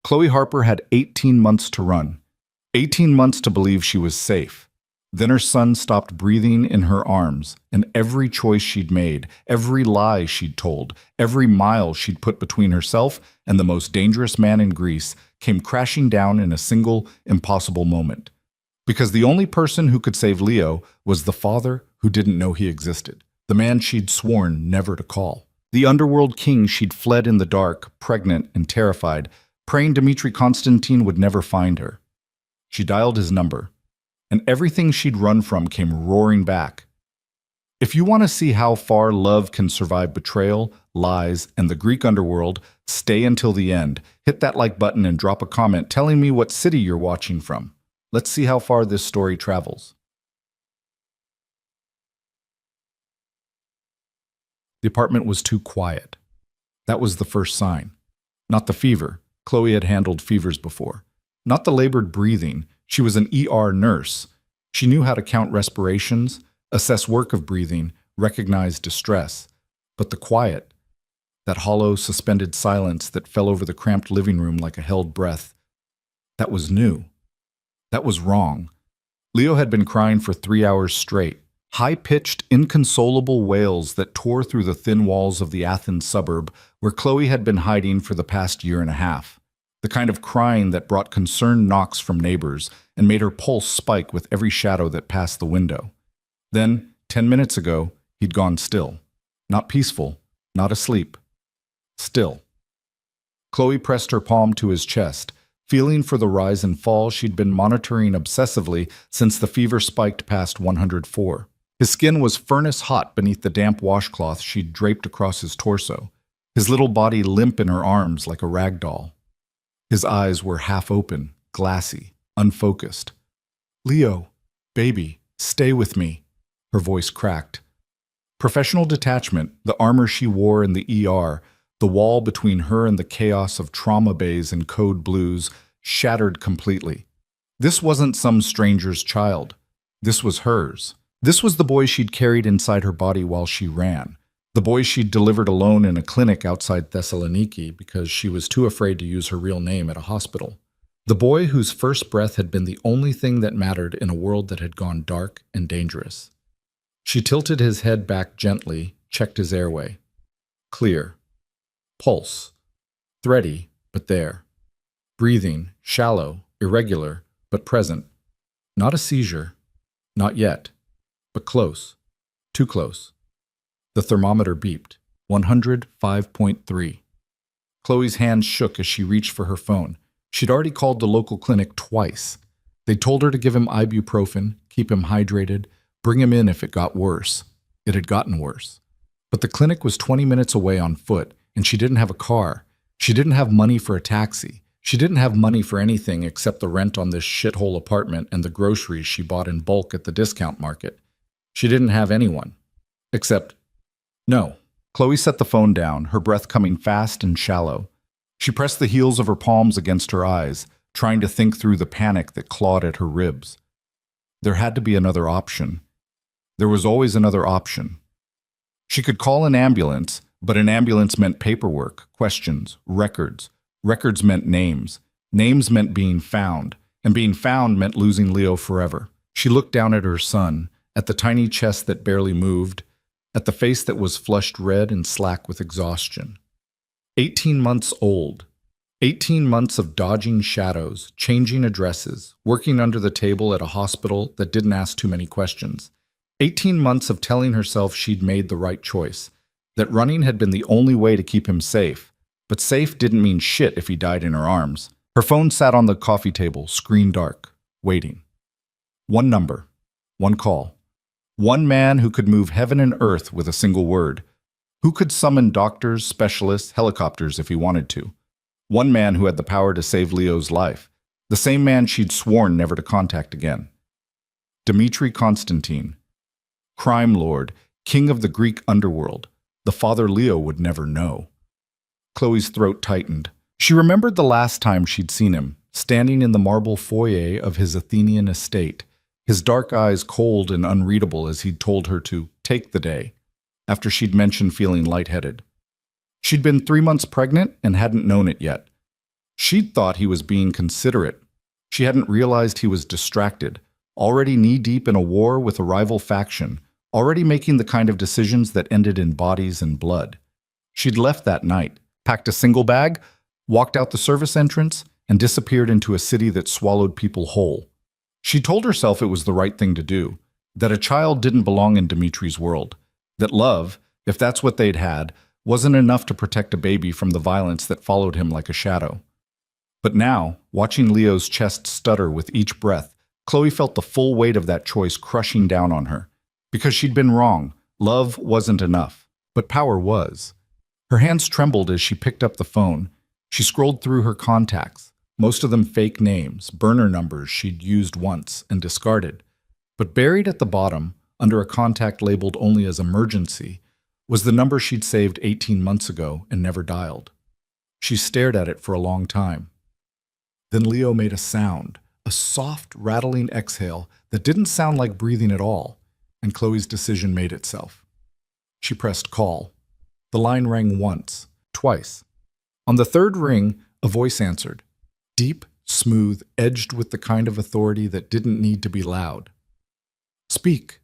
Chloe Harper had 18 months to run, 18 months to believe she was safe. Then her son stopped breathing in her arms, and every choice she'd made, every lie she'd told, every mile she'd put between herself and the most dangerous man in Greece came crashing down in a single, impossible moment. Because the only person who could save Leo was the father who didn't know he existed, the man she'd sworn never to call. The underworld king she'd fled in the dark, pregnant and terrified, praying Dmitri Konstantin would never find her. She dialed his number, and everything she'd run from came roaring back. If you want to see how far love can survive betrayal, lies, and the Greek underworld, stay until the end. Hit that like button and drop a comment telling me what city you're watching from. Let's see how far this story travels. The apartment was too quiet. That was the first sign. Not the fever. Chloe had handled fevers before. Not the labored breathing. She was an ER nurse. She knew how to count respirations, assess work of breathing, recognize distress. But the quiet, that hollow, suspended silence that fell over the cramped living room like a held breath, that was new. That was wrong. Leo had been crying for 3 hours straight, high-pitched, inconsolable wails that tore through the thin walls of the Athens suburb where Chloe had been hiding for the past year and a half. The kind of crying that brought concerned knocks from neighbors and made her pulse spike with every shadow that passed the window. Then, 10 minutes ago, he'd gone still. Not peaceful, not asleep. Still. Chloe pressed her palm to his chest, feeling for the rise and fall she'd been monitoring obsessively since the fever spiked past 104. His skin was furnace hot beneath the damp washcloth she'd draped across his torso, his little body limp in her arms like a rag doll. His eyes were half open, glassy, unfocused. "Leo, baby, stay with me," her voice cracked. Professional detachment, the armor she wore in the ER, the wall between her and the chaos of trauma bays and code blues, shattered completely. This wasn't some stranger's child. This was hers. This was the boy she'd carried inside her body while she ran. The boy she'd delivered alone in a clinic outside Thessaloniki because she was too afraid to use her real name at a hospital. The boy whose first breath had been the only thing that mattered in a world that had gone dark and dangerous. She tilted his head back gently, checked his airway. Clear. Pulse. Thready, but there. Breathing, shallow, irregular, but present. Not a seizure. Not yet. But close. Too close. The thermometer beeped. 105.3. Chloe's hands shook as she reached for her phone. She'd already called the local clinic twice. They told her to give him ibuprofen, keep him hydrated, bring him in if it got worse. It had gotten worse. But the clinic was 20 minutes away on foot, and she didn't have a car. She didn't have money for a taxi. She didn't have money for anything except the rent on this shithole apartment and the groceries she bought in bulk at the discount market. She didn't have anyone. Except, no. Chloe set the phone down, her breath coming fast and shallow. She pressed the heels of her palms against her eyes, trying to think through the panic that clawed at her ribs. There had to be another option. There was always another option. She could call an ambulance, but an ambulance meant paperwork, questions, records. Records meant names. Names meant being found, and being found meant losing Leo forever. She looked down at her son, at the tiny chest that barely moved, at the face that was flushed red and slack with exhaustion. 18 months old. 18 months of dodging shadows, changing addresses, working under the table at a hospital that didn't ask too many questions. 18 months of telling herself she'd made the right choice, that running had been the only way to keep him safe. But safe didn't mean shit if he died in her arms. Her phone sat on the coffee table, screen dark, waiting. One number. One call. One man who could move heaven and earth with a single word. Who could summon doctors, specialists, helicopters if he wanted to. One man who had the power to save Leo's life. The same man she'd sworn never to contact again. Dmitri Konstantin. Crime lord, king of the Greek underworld. The father Leo would never know. Chloe's throat tightened. She remembered the last time she'd seen him, standing in the marble foyer of his Athenian estate, his dark eyes cold and unreadable as he'd told her to take the day, after she'd mentioned feeling lightheaded. She'd been 3 months pregnant and hadn't known it yet. She'd thought he was being considerate. She hadn't realized he was distracted, already knee-deep in a war with a rival faction, already making the kind of decisions that ended in bodies and blood. She'd left that night, packed a single bag, walked out the service entrance, and disappeared into a city that swallowed people whole. She told herself it was the right thing to do, that a child didn't belong in Dimitri's world, that love, if that's what they'd had, wasn't enough to protect a baby from the violence that followed him like a shadow. But now, watching Leo's chest stutter with each breath, Chloe felt the full weight of that choice crushing down on her. Because she'd been wrong, love wasn't enough, but power was. Her hands trembled as she picked up the phone. She scrolled through her contacts, most of them fake names, burner numbers she'd used once and discarded. But buried at the bottom, under a contact labeled only as emergency, was the number she'd saved 18 months ago and never dialed. She stared at it for a long time. Then Leo made a sound, a soft, rattling exhale that didn't sound like breathing at all, and Chloe's decision made itself. She pressed call. The line rang once, twice. On the third ring, a voice answered, deep, smooth, edged with the kind of authority that didn't need to be loud. Speak.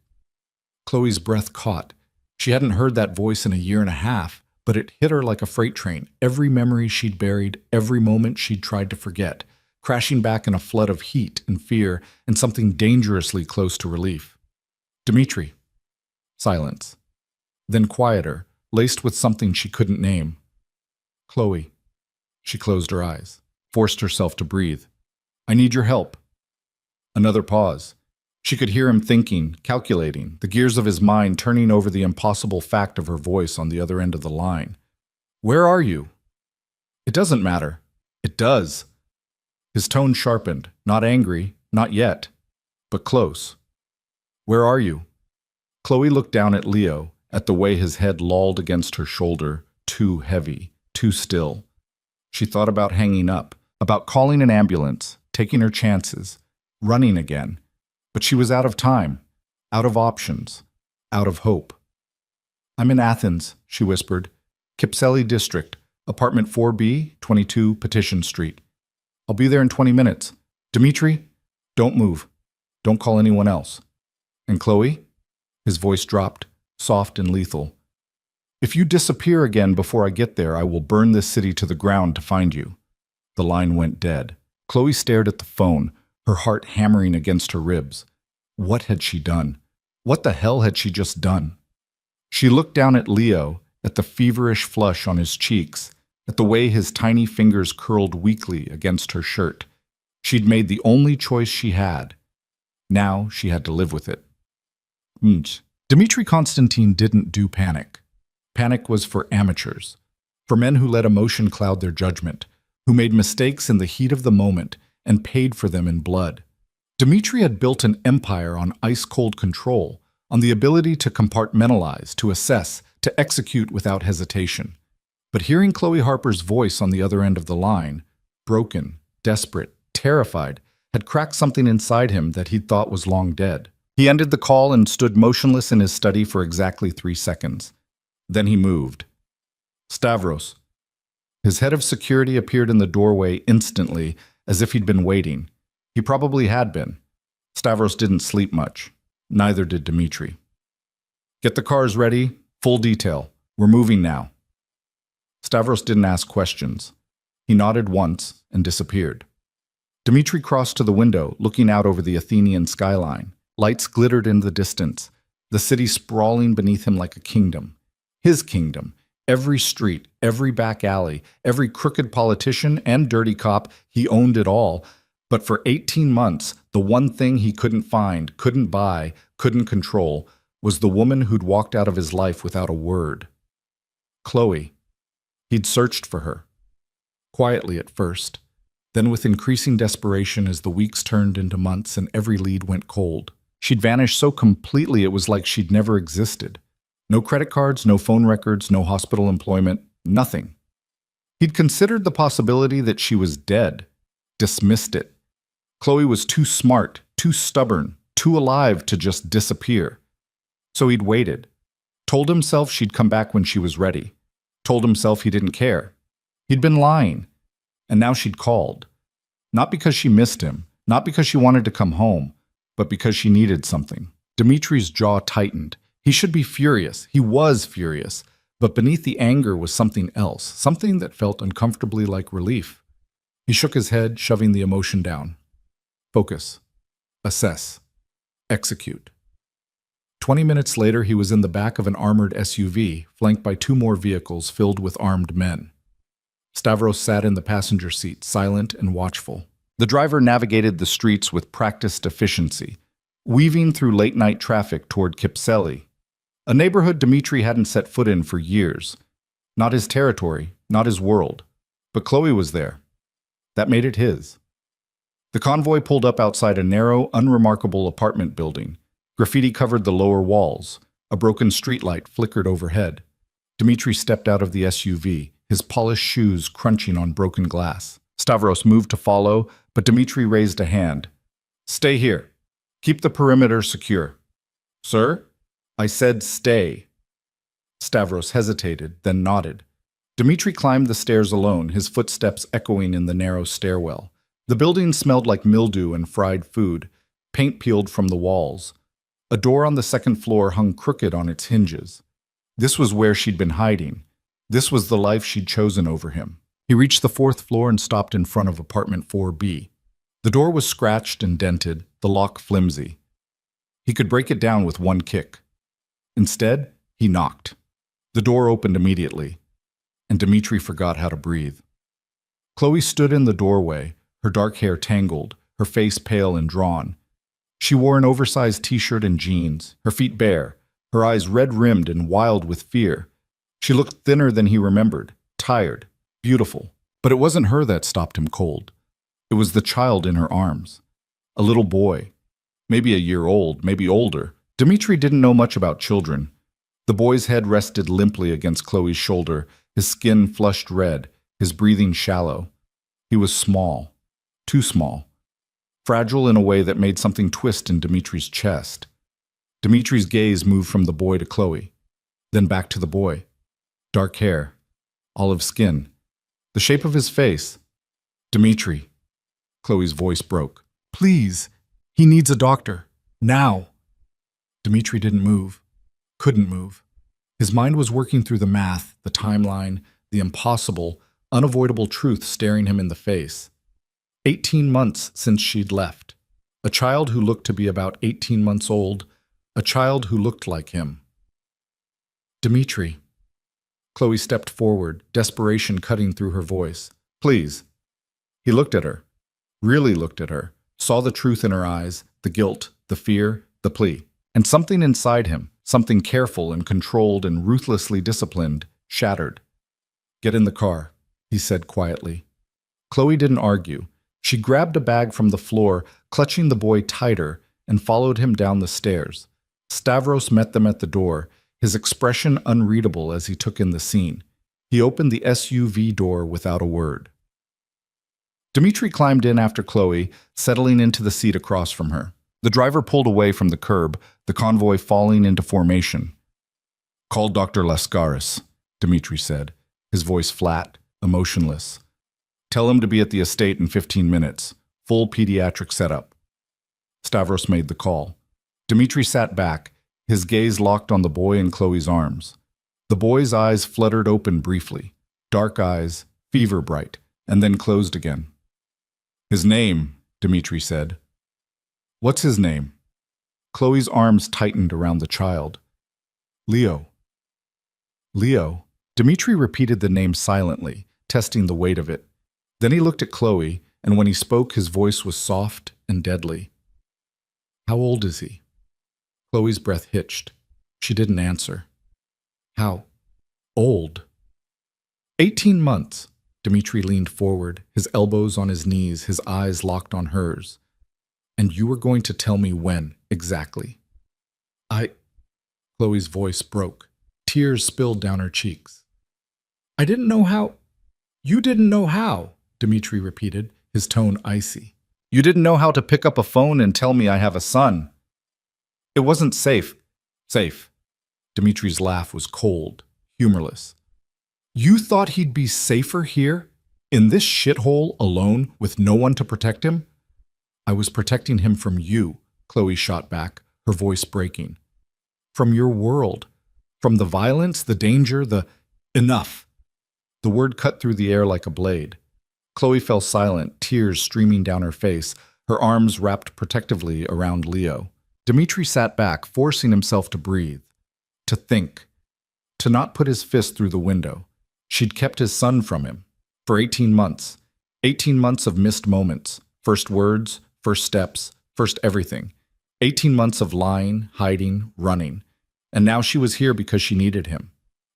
Chloe's breath caught. She hadn't heard that voice in a year and a half, but it hit her like a freight train. Every memory she'd buried, every moment she'd tried to forget, crashing back in a flood of heat and fear and something dangerously close to relief. Dimitri. Silence. Then quieter, laced with something she couldn't name. Chloe. She closed her eyes, forced herself to breathe. I need your help. Another pause. She could hear him thinking, calculating, the gears of his mind turning over the impossible fact of her voice on the other end of the line. Where are you? It doesn't matter. It does. His tone sharpened, not angry, not yet, but close. Where are you? Chloe looked down at Leo, at the way his head lolled against her shoulder, too heavy, too still. She thought about hanging up, about calling an ambulance, taking her chances, running again. But she was out of time, out of options, out of hope. I'm in Athens, she whispered. Kypseli District, apartment 4B, 22 Petition Street. I'll be there in 20 minutes. Dimitri, don't move. Don't call anyone else. And Chloe? His voice dropped, soft and lethal. If you disappear again before I get there, I will burn this city to the ground to find you. The line went dead. Chloe stared at the phone, her heart hammering against her ribs. What had she done? What the hell had she just done? She looked down at Leo, at the feverish flush on his cheeks, at the way his tiny fingers curled weakly against her shirt. She'd made the only choice she had. Now she had to live with it. Dimitri Constantine didn't do panic. Panic was for amateurs, for men who let emotion cloud their judgment, who made mistakes in the heat of the moment and paid for them in blood. Dimitri had built an empire on ice-cold control, on the ability to compartmentalize, to assess, to execute without hesitation. But hearing Chloe Harper's voice on the other end of the line, broken, desperate, terrified, had cracked something inside him that he'd thought was long dead. He ended the call and stood motionless in his study for exactly 3 seconds. Then he moved. Stavros. His head of security appeared in the doorway instantly, as if he'd been waiting. He probably had been. Stavros didn't sleep much. Neither did Dimitri. Get the cars ready. Full detail. We're moving now. Stavros didn't ask questions. He nodded once and disappeared. Dimitri crossed to the window, looking out over the Athenian skyline. Lights glittered in the distance, the city sprawling beneath him like a kingdom. His kingdom. Every street, every back alley, every crooked politician and dirty cop, he owned it all. But for 18 months, the one thing he couldn't find, couldn't buy, couldn't control, was the woman who'd walked out of his life without a word. Chloe. He'd searched for her. Quietly at first, then with increasing desperation as the weeks turned into months and every lead went cold. She'd vanished so completely it was like she'd never existed. No credit cards, no phone records, no hospital employment, nothing. He'd considered the possibility that she was dead, dismissed it. Chloe was too smart, too stubborn, too alive to just disappear. So he'd waited, told himself she'd come back when she was ready, told himself he didn't care. He'd been lying. and now she'd called. Not because she missed him, not because she wanted to come home, but because she needed something. Dimitri's jaw tightened. He should be furious. He was furious. But beneath the anger was something else, something that felt uncomfortably like relief. He shook his head, shoving the emotion down. Focus. Assess. Execute. 20 minutes later, he was in the back of an armored SUV, flanked by 2 more vehicles filled with armed men. Stavros sat in the passenger seat, silent and watchful. The driver navigated the streets with practiced efficiency, weaving through late-night traffic toward Kypseli, a neighborhood Dimitri hadn't set foot in for years. Not his territory, not his world. But Chloe was there. That made it his. The convoy pulled up outside a narrow, unremarkable apartment building. Graffiti covered the lower walls. A broken streetlight flickered overhead. Dimitri stepped out of the SUV, his polished shoes crunching on broken glass. Stavros moved to follow, but Dimitri raised a hand. "Stay here. Keep the perimeter secure." "Sir?" "I said stay." Stavros hesitated, then nodded. Dimitri climbed the stairs alone, his footsteps echoing in the narrow stairwell. The building smelled like mildew and fried food, paint peeled from the walls. A door on the second floor hung crooked on its hinges. This was where she'd been hiding. This was the life she'd chosen over him. He reached the 4th floor and stopped in front of apartment 4B. The door was scratched and dented, the lock flimsy. He could break it down with one kick. Instead, he knocked. The door opened immediately, and Dimitri forgot how to breathe. Chloe stood in the doorway, her dark hair tangled, her face pale and drawn. She wore an oversized t-shirt and jeans, her feet bare, her eyes red-rimmed and wild with fear. She looked thinner than he remembered, tired, beautiful. But it wasn't her that stopped him cold. It was the child in her arms. A little boy, maybe a year old, maybe older. Dimitri didn't know much about children. The boy's head rested limply against Chloe's shoulder, his skin flushed red, his breathing shallow. He was small, too small, fragile in a way that made something twist in Dimitri's chest. Dimitri's gaze moved from the boy to Chloe, then back to the boy. Dark hair, olive skin, the shape of his face. "Dimitri," Chloe's voice broke. "Please, he needs a doctor. Now." Dimitri didn't move, couldn't move. His mind was working through the math, the timeline, the impossible, unavoidable truth staring him in the face. 18 months since she'd left. A child who looked to be about 18 months old. A child who looked like him. "Dimitri." Chloe stepped forward, desperation cutting through her voice. "Please." He looked at her, really looked at her, saw the truth in her eyes, the guilt, the fear, the plea. And something inside him, something careful and controlled and ruthlessly disciplined, shattered. "Get in the car," he said quietly. Chloe didn't argue. She grabbed a bag from the floor, clutching the boy tighter, and followed him down the stairs. Stavros met them at the door, his expression unreadable as he took in the scene. He opened the SUV door without a word. Dimitri climbed in after Chloe, settling into the seat across from her. The driver pulled away from the curb, the convoy falling into formation. "Call Dr. Lascaris," Dimitri said, his voice flat, emotionless. "Tell him to be at the estate in 15 minutes. Full pediatric setup." Stavros made the call. Dimitri sat back, his gaze locked on the boy in Chloe's arms. The boy's eyes fluttered open briefly, dark eyes, fever bright, and then closed again. "His name," Dimitri said. "What's his name?" Chloe's arms tightened around the child. "Leo." "Leo." Dimitri repeated the name silently, testing the weight of it. Then he looked at Chloe, and when he spoke, his voice was soft and deadly. "How old is he?" Chloe's breath hitched. She didn't answer. "How old?" 18 months. Dimitri leaned forward, his elbows on his knees, his eyes locked on hers. "And you were going to tell me when, exactly." Chloe's voice broke. Tears spilled down her cheeks. "I didn't know how." "You didn't know how," Dimitri repeated, his tone icy. "You didn't know how to pick up a phone and tell me I have a son. It wasn't safe." "Safe." Dimitri's laugh was cold, humorless. "You thought he'd be safer here?" In this shithole, alone, with no one to protect him? I was protecting him from you, Chloe shot back, her voice breaking. From your world. From the violence, the danger, the… Enough! The word cut through the air like a blade. Chloe fell silent, tears streaming down her face, her arms wrapped protectively around Leo. Dmitri sat back, forcing himself to breathe, to think, to not put his fist through the window. She'd kept his son from him for 18 months. 18 months of missed moments, first words, first steps, first everything. 18 months of lying, hiding, running. And now she was here because she needed him.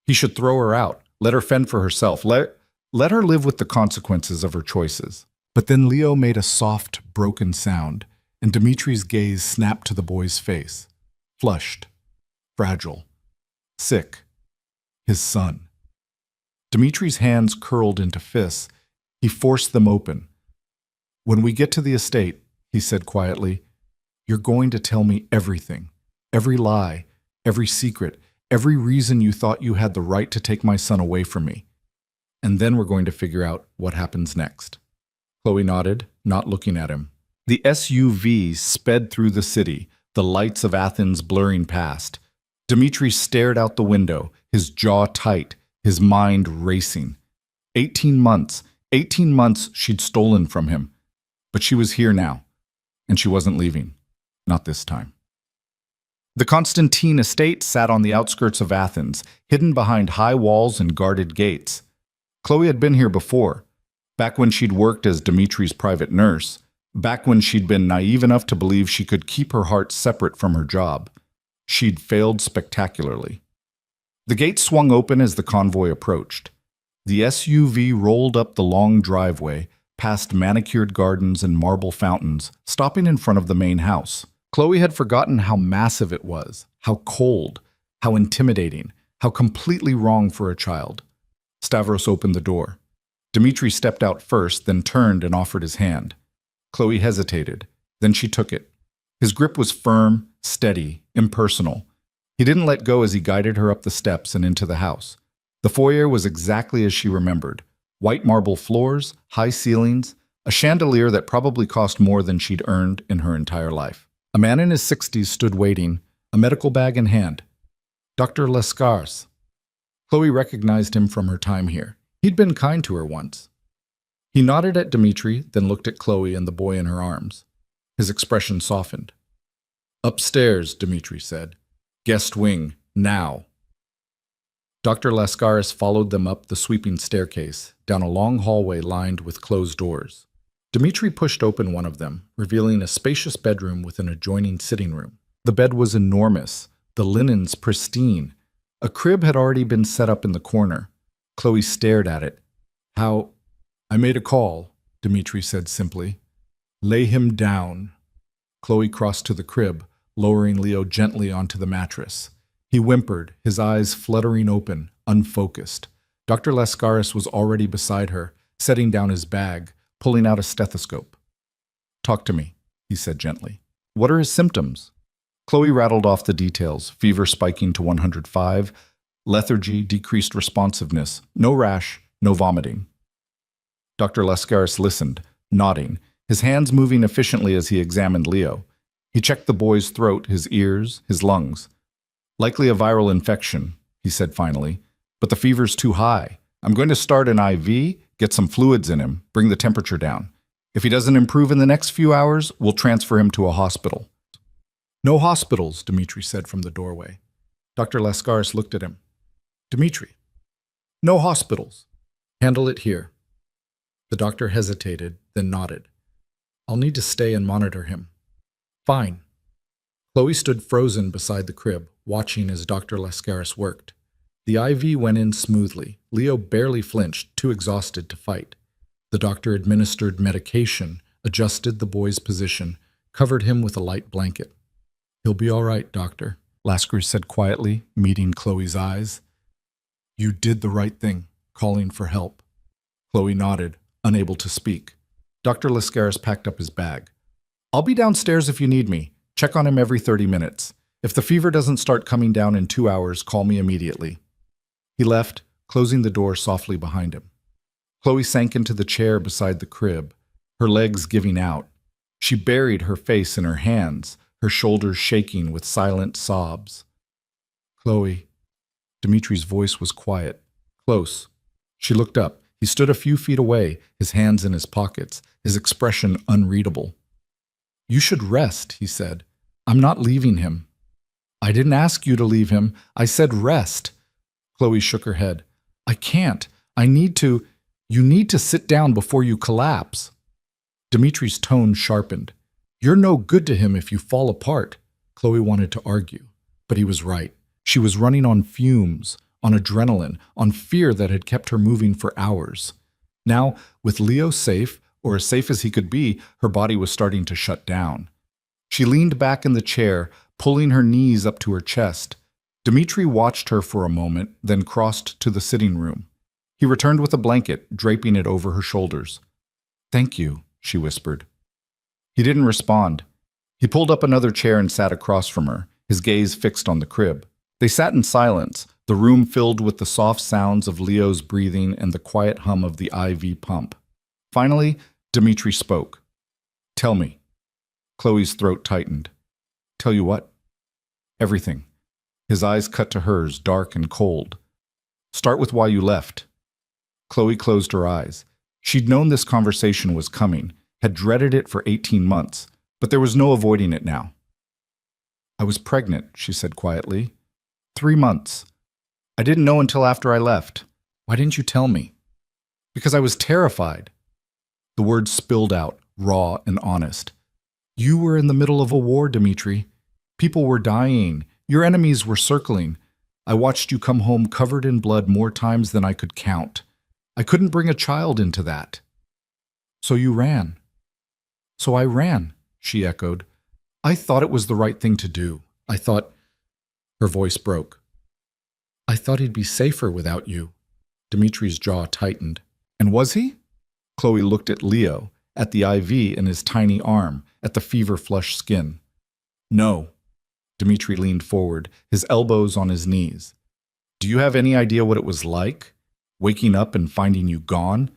He should throw her out, let her fend for herself, let her live with the consequences of her choices. But then Leo made a soft, broken sound, and Dimitri's gaze snapped to the boy's face. Flushed, fragile, sick. His son. Dimitri's hands curled into fists. He forced them open. When we get to the estate, he said quietly, you're going to tell me everything. Every lie, every secret, every reason you thought you had the right to take my son away from me. And then we're going to figure out what happens next. Chloe nodded, not looking at him. The SUV sped through the city, the lights of Athens blurring past. Dmitri stared out the window, his jaw tight, his mind racing. 18 months she'd stolen from him. But she was here now, and she wasn't leaving. Not this time. The Constantine estate sat on the outskirts of Athens, hidden behind high walls and guarded gates. Chloe had been here before, back when she'd worked as Dimitri's private nurse, back when she'd been naive enough to believe she could keep her heart separate from her job. She'd failed spectacularly. The gate swung open as the convoy approached. The SUV rolled up the long driveway, past manicured gardens and marble fountains, stopping in front of the main house. Chloe had forgotten how massive it was, how cold, how intimidating, how completely wrong for a child. Stavros opened the door. Dmitri stepped out first, then turned and offered his hand. Chloe hesitated. Then she took it. His grip was firm, steady, impersonal. He didn't let go as he guided her up the steps and into the house. The foyer was exactly as she remembered. White marble floors, high ceilings, a chandelier that probably cost more than she'd earned in her entire life. A man in his 60s stood waiting, a medical bag in hand. Dr. Lascars. Chloe recognized him from her time here. He'd been kind to her once. He nodded at Dmitri, then looked at Chloe and the boy in her arms. His expression softened. Upstairs, Dmitri said. Guest wing, now. Dr. Lascaris followed them up the sweeping staircase, down a long hallway lined with closed doors. Dmitri pushed open one of them, revealing a spacious bedroom with an adjoining sitting room. The bed was enormous, the linens pristine. A crib had already been set up in the corner. Chloe stared at it. How… I made a call, Dmitri said simply. Lay him down. Chloe crossed to the crib, lowering Leo gently onto the mattress. He whimpered, his eyes fluttering open, unfocused. Dr. Lascaris was already beside her, setting down his bag, pulling out a stethoscope. Talk to me, he said gently. What are his symptoms? Chloe rattled off the details, fever spiking to 105, lethargy, decreased responsiveness, no rash, no vomiting. Dr. Lascaris listened, nodding, his hands moving efficiently as he examined Leo. He checked the boy's throat, his ears, his lungs. Likely a viral infection, he said finally, but the fever's too high. I'm going to start an IV, get some fluids in him, bring the temperature down. If he doesn't improve in the next few hours, we'll transfer him to a hospital. No hospitals, Dmitri said from the doorway. Dr. Lascaris looked at him. Dmitri, no hospitals. Handle it here. The doctor hesitated, then nodded. I'll need to stay and monitor him. Fine. Chloe stood frozen beside the crib, watching as Dr. Lascaris worked. The IV went in smoothly. Leo barely flinched, too exhausted to fight. The doctor administered medication, adjusted the boy's position, covered him with a light blanket. He'll be all right, doctor, Lascaris said quietly, meeting Chloe's eyes. You did the right thing, calling for help. Chloe nodded, unable to speak. Dr. Lascaris packed up his bag. I'll be downstairs if you need me. Check on him every 30 minutes. If the fever doesn't start coming down in 2 hours, call me immediately. He left, closing the door softly behind him. Chloe sank into the chair beside the crib, her legs giving out. She buried her face in her hands, her shoulders shaking with silent sobs. Chloe. Dimitri's voice was quiet, close. She looked up. He stood a few feet away, his hands in his pockets, his expression unreadable. You should rest, he said. I'm not leaving him. I didn't ask you to leave him. I said rest. Chloe shook her head. I can't. I need to. You need to sit down before you collapse. Dimitri's tone sharpened. You're no good to him if you fall apart. Chloe wanted to argue, but he was right. She was running on fumes, on adrenaline, on fear that had kept her moving for hours. Now, with Leo safe, or as safe as he could be, her body was starting to shut down. She leaned back in the chair, pulling her knees up to her chest. Dimitri watched her for a moment, then crossed to the sitting room. He returned with a blanket, draping it over her shoulders. Thank you, she whispered. He didn't respond. He pulled up another chair and sat across from her, his gaze fixed on the crib. They sat in silence, the room filled with the soft sounds of Leo's breathing and the quiet hum of the IV pump. Finally, Dimitri spoke. Tell me. Chloe's throat tightened. Tell you what? Everything. His eyes cut to hers, dark and cold. Start with why you left. Chloe closed her eyes. She'd known this conversation was coming, had dreaded it for 18 months, but there was no avoiding it now. I was pregnant, she said quietly. 3 months. I didn't know until after I left. Why didn't you tell me? Because I was terrified. The words spilled out, raw and honest. You were in the middle of a war, Dimitri. People were dying. Your enemies were circling. I watched you come home covered in blood more times than I could count. I couldn't bring a child into that. So you ran. So I ran, she echoed. I thought it was the right thing to do. I thought... Her voice broke. I thought he'd be safer without you. Dimitri's jaw tightened. And was he? Chloe looked at Leo, at the IV in his tiny arm, at the fever-flushed skin. No. Dimitri leaned forward, his elbows on his knees. Do you have any idea what it was like? Waking up and finding you gone?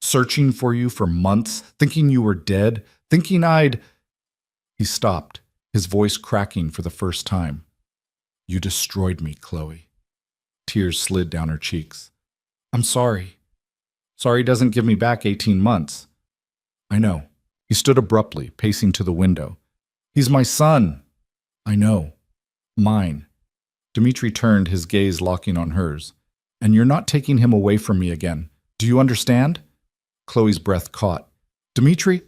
Searching for you for months, thinking you were dead, thinking I'd... He stopped, his voice cracking for the first time. You destroyed me, Chloe. Tears slid down her cheeks. I'm sorry. Sorry doesn't give me back 18 months. I know. He stood abruptly, pacing to the window. He's my son. I know. Mine. Dimitri turned, his gaze locking on hers. And you're not taking him away from me again. Do you understand? Chloe's breath caught. Dimitri,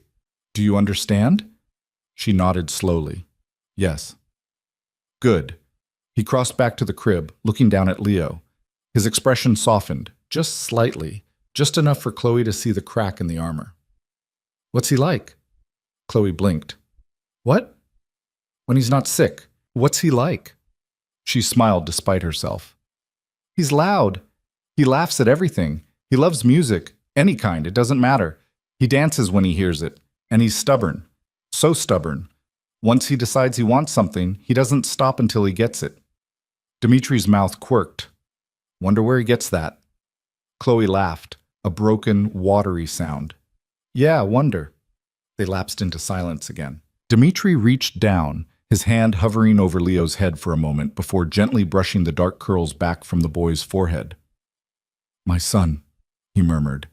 do you understand? She nodded slowly. Yes. Good. He crossed back to the crib, looking down at Leo. His expression softened, just slightly, just enough for Chloe to see the crack in the armor. What's he like? Chloe blinked. What? When he's not sick, what's he like? She smiled despite herself. He's loud. He laughs at everything. He loves music, any kind, it doesn't matter. He dances when he hears it, and he's stubborn. So stubborn. Once he decides he wants something, he doesn't stop until he gets it. Dimitri's mouth quirked. Wonder where he gets that. Chloe laughed, a broken, watery sound. Yeah, wonder. They lapsed into silence again. Dimitri reached down, his hand hovering over Leo's head for a moment before gently brushing the dark curls back from the boy's forehead. My son, he murmured.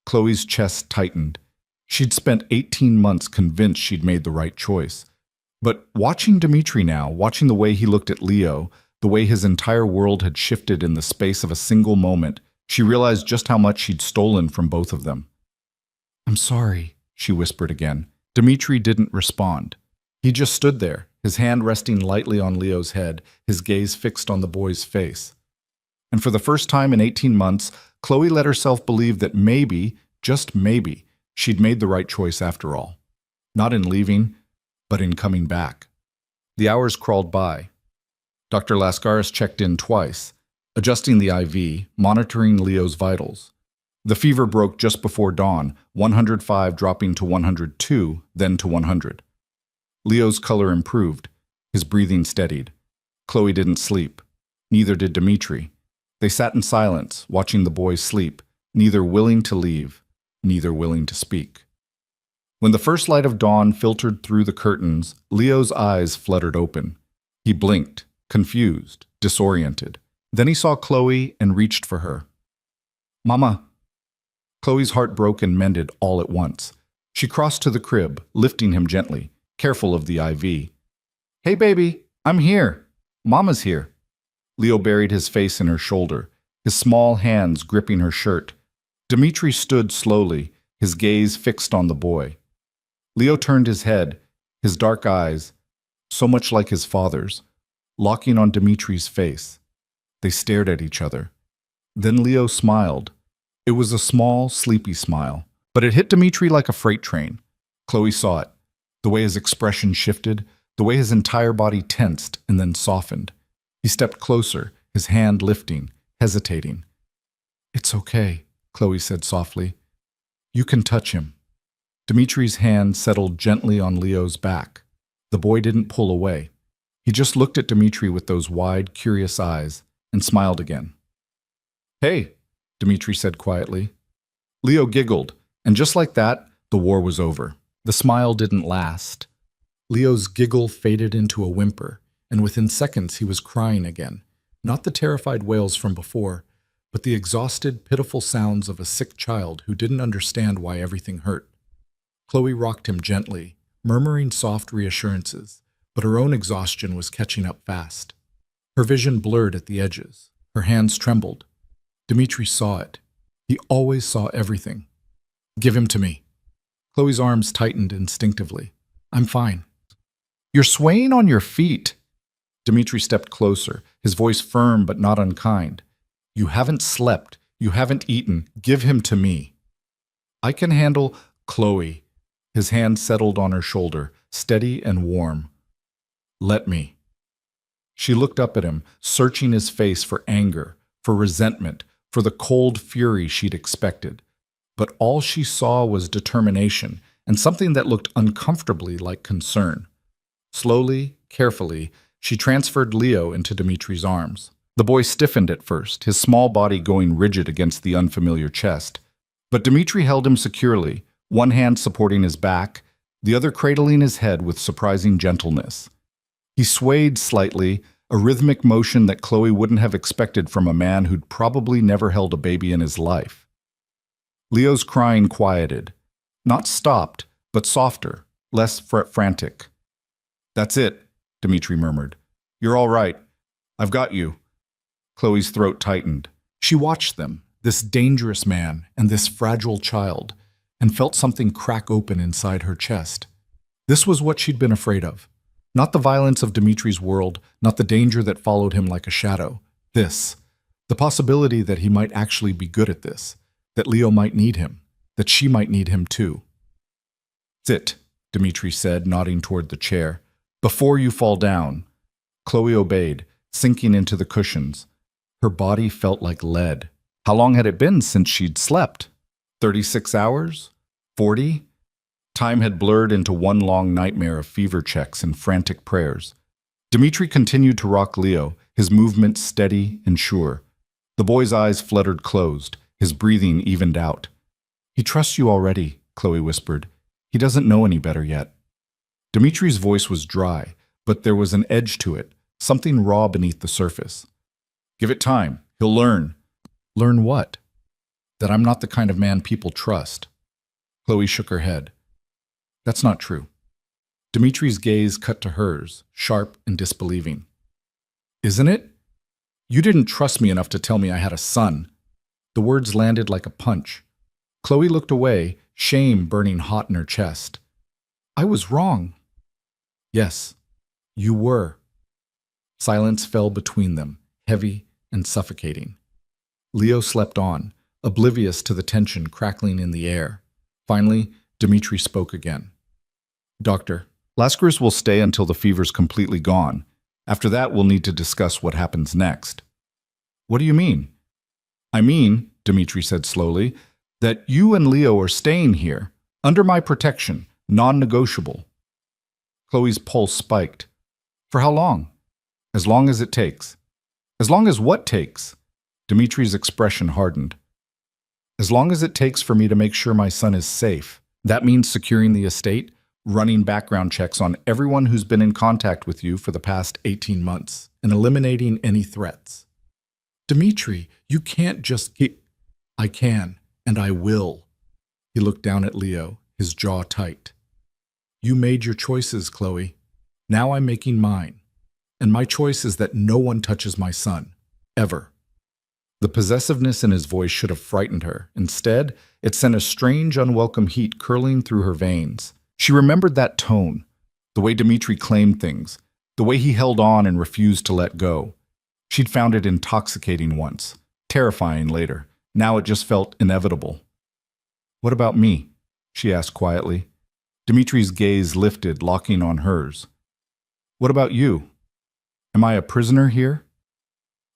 Chloe's chest tightened. She'd spent 18 months convinced she'd made the right choice. But watching Dimitri now, watching the way he looked at Leo, the way his entire world had shifted in the space of a single moment, she realized just how much she'd stolen from both of them. I'm sorry, she whispered again. Dimitri didn't respond. He just stood there, his hand resting lightly on Leo's head, his gaze fixed on the boy's face. And for the first time in 18 months, Chloe let herself believe that maybe, just maybe, she'd made the right choice after all. Not in leaving, but in coming back. The hours crawled by. Dr. Lascaris checked in twice, adjusting the IV, monitoring Leo's vitals. The fever broke just before dawn, 105 dropping to 102, then to 100. Leo's color improved, his breathing steadied. Chloe didn't sleep. Neither did Dimitri. They sat in silence, watching the boy sleep, neither willing to leave, neither willing to speak. When the first light of dawn filtered through the curtains, Leo's eyes fluttered open. He blinked, confused, disoriented. Then he saw Chloe and reached for her. "Mama." Chloe's heart broke and mended all at once. She crossed to the crib, lifting him gently, careful of the IV. "Hey, baby, I'm here. Mama's here." Leo buried his face in her shoulder, his small hands gripping her shirt. Dmitri stood slowly, his gaze fixed on the boy. Leo turned his head, his dark eyes, so much like his father's, locking on Dmitri's face. They stared at each other. Then Leo smiled. It was a small, sleepy smile, but it hit Dmitri like a freight train. Chloe saw it, the way his expression shifted, the way his entire body tensed and then softened. He stepped closer, his hand lifting, hesitating. "It's okay," Chloe said softly. "You can touch him." Dmitri's hand settled gently on Leo's back. The boy didn't pull away. He just looked at Dmitri with those wide, curious eyes and smiled again. "Hey," Dmitri said quietly. Leo giggled, and just like that, the war was over. The smile didn't last. Leo's giggle faded into a whimper, and within seconds he was crying again. Not the terrified wails from before, but the exhausted, pitiful sounds of a sick child who didn't understand why everything hurt. Chloe rocked him gently, murmuring soft reassurances, but her own exhaustion was catching up fast. Her vision blurred at the edges. Her hands trembled. Dmitri saw it. He always saw everything. "Give him to me." Chloe's arms tightened instinctively. "I'm fine." "You're swaying on your feet." Dmitri stepped closer, his voice firm but not unkind. "You haven't slept. You haven't eaten. Give him to me." "I can handle Chloe." His hand settled on her shoulder, steady and warm. "Let me." She looked up at him, searching his face for anger, for resentment, for the cold fury she'd expected. But all she saw was determination and something that looked uncomfortably like concern. Slowly, carefully, she transferred Leo into Dmitri's arms. The boy stiffened at first, his small body going rigid against the unfamiliar chest. But Dmitri held him securely, one hand supporting his back, the other cradling his head with surprising gentleness. He swayed slightly, a rhythmic motion that Chloe wouldn't have expected from a man who'd probably never held a baby in his life. Leo's crying quieted. Not stopped, but softer, less frantic. "That's it," Dmitri murmured. "You're all right. I've got you." Chloe's throat tightened. She watched them, this dangerous man and this fragile child, and felt something crack open inside her chest. This was what she'd been afraid of. Not the violence of Dmitri's world, not the danger that followed him like a shadow. This, the possibility that he might actually be good at this, that Leo might need him, that she might need him too. "Sit," Dmitri said, nodding toward the chair. "Before you fall down." Chloe obeyed, sinking into the cushions. Her body felt like lead. How long had it been since she'd slept? 36 hours? 40? Time had blurred into one long nightmare of fever checks and frantic prayers. Dmitri continued to rock Leo, his movements steady and sure. The boy's eyes fluttered closed, his breathing evened out. "He trusts you already," Chloe whispered. "He doesn't know any better yet." Dmitri's voice was dry, but there was an edge to it, something raw beneath the surface. "Give it time. He'll learn." "Learn what?" "That I'm not the kind of man people trust." Chloe shook her head. "That's not true." Dmitri's gaze cut to hers, sharp and disbelieving. "Isn't it? You didn't trust me enough to tell me I had a son." The words landed like a punch. Chloe looked away, shame burning hot in her chest. "I was wrong." "Yes, you were." Silence fell between them, heavy and suffocating. Leo slept on, oblivious to the tension crackling in the air. Finally, Dmitri spoke again. "Doctor, Lascaris will stay until the fever's completely gone. After that, we'll need to discuss what happens next." "What do you mean?" "I mean," Dmitri said slowly, "that you and Leo are staying here, under my protection, non-negotiable." Chloe's pulse spiked. "For how long?" "As long as it takes." "As long as what takes?" Dmitri's expression hardened. As long as it takes for me to make sure my son is safe. That means securing the estate, running background checks on everyone who's been in contact with you for the past 18 months, and eliminating any threats. Dimitri, you can't just keep... I can, and I will. He looked down at Leo, his jaw tight. You made your choices, Chloe. Now I'm making mine. And my choice is that no one touches my son. Ever. The possessiveness in his voice should have frightened her. Instead, it sent a strange, unwelcome heat curling through her veins. She remembered that tone, the way Dimitri claimed things, the way he held on and refused to let go. She'd found it intoxicating once, terrifying later. Now it just felt inevitable. What about me? She asked quietly. Dimitri's gaze lifted, locking on hers. What about you? Am I a prisoner here?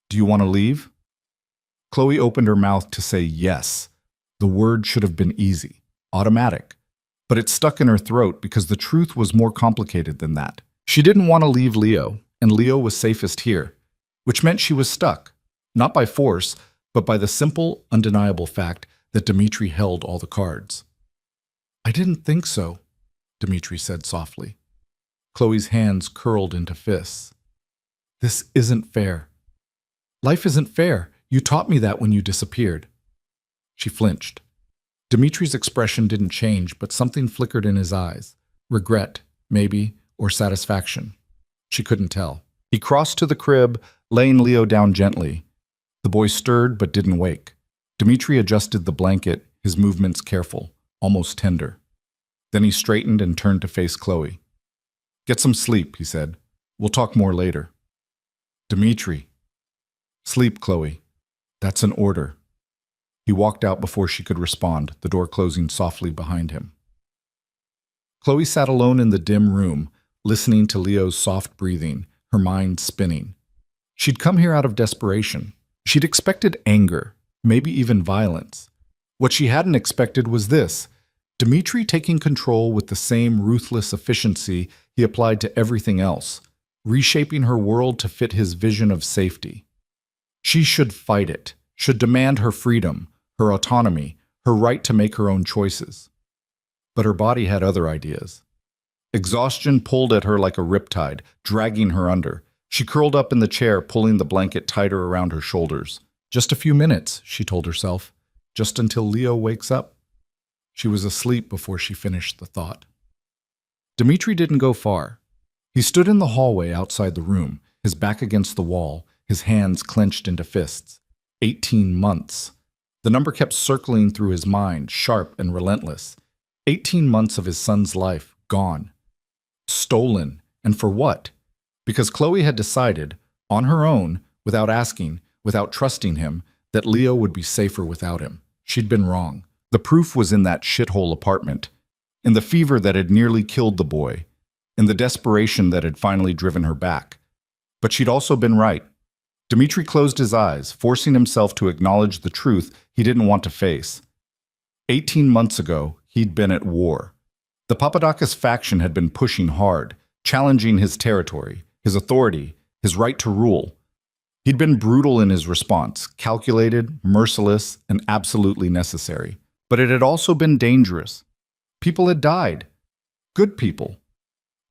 Do you want to leave? Chloe opened her mouth to say yes. The word should have been easy, automatic. But it stuck in her throat because the truth was more complicated than that. She didn't want to leave Leo, and Leo was safest here, which meant she was stuck, not by force, but by the simple, undeniable fact that Dimitri held all the cards. I didn't think so, Dimitri said softly. Chloe's hands curled into fists. This isn't fair. Life isn't fair. You taught me that when you disappeared. She flinched. Dimitri's expression didn't change, but something flickered in his eyes. Regret, maybe, or satisfaction. She couldn't tell. He crossed to the crib, laying Leo down gently. The boy stirred but didn't wake. Dimitri adjusted the blanket, his movements careful, almost tender. Then he straightened and turned to face Chloe. Get some sleep, he said. We'll talk more later. Dimitri. Sleep, Chloe. That's an order. He walked out before she could respond, the door closing softly behind him. Chloe sat alone in the dim room, listening to Leo's soft breathing, her mind spinning. She'd come here out of desperation. She'd expected anger, maybe even violence. What she hadn't expected was this: Dimitri taking control with the same ruthless efficiency he applied to everything else, reshaping her world to fit his vision of safety. She should fight it, should demand her freedom, her autonomy, her right to make her own choices. But her body had other ideas. Exhaustion pulled at her like a riptide, dragging her under. She curled up in the chair, pulling the blanket tighter around her shoulders. Just a few minutes, she told herself, just until Leo wakes up. She was asleep before she finished the thought. Dimitri didn't go far. He stood in the hallway outside the room, his back against the wall, his hands clenched into fists. 18 months. The number kept circling through his mind, sharp and relentless. 18 months of his son's life, gone. Stolen. And for what? Because Chloe had decided, on her own, without asking, without trusting him, that Leo would be safer without him. She'd been wrong. The proof was in that shithole apartment, in the fever that had nearly killed the boy, in the desperation that had finally driven her back. But she'd also been right. Dimitri closed his eyes, forcing himself to acknowledge the truth he didn't want to face. 18 months ago, he'd been at war. The Papadakis faction had been pushing hard, challenging his territory, his authority, his right to rule. He'd been brutal in his response, calculated, merciless, and absolutely necessary. But it had also been dangerous. People had died. Good people.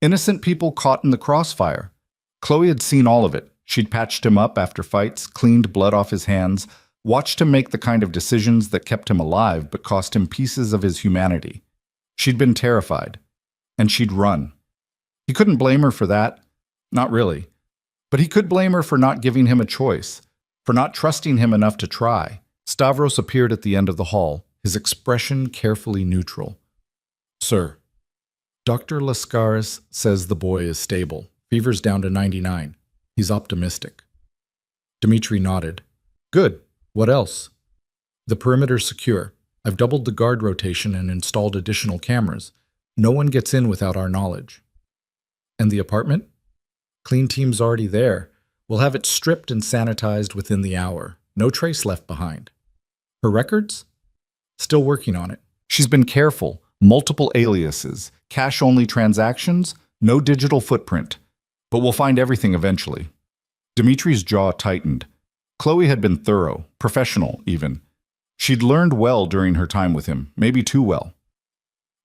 Innocent people caught in the crossfire. Chloe had seen all of it. She'd patched him up after fights, cleaned blood off his hands, watched him make the kind of decisions that kept him alive but cost him pieces of his humanity. She'd been terrified. And she'd run. He couldn't blame her for that. Not really. But he could blame her for not giving him a choice, for not trusting him enough to try. Stavros appeared at the end of the hall, his expression carefully neutral. Sir, Dr. Lascaris says the boy is stable. Fever's down to 99. He's optimistic. Dimitri nodded. Good. What else? The perimeter's secure. I've doubled the guard rotation and installed additional cameras. No one gets in without our knowledge. And the apartment? Clean team's already there. We'll have it stripped and sanitized within the hour. No trace left behind. Her records? Still working on it. She's been careful. Multiple aliases. Cash-only transactions. No digital footprint. But we'll find everything eventually. Dimitri's jaw tightened. Chloe had been thorough, professional even. She'd learned well during her time with him, maybe too well.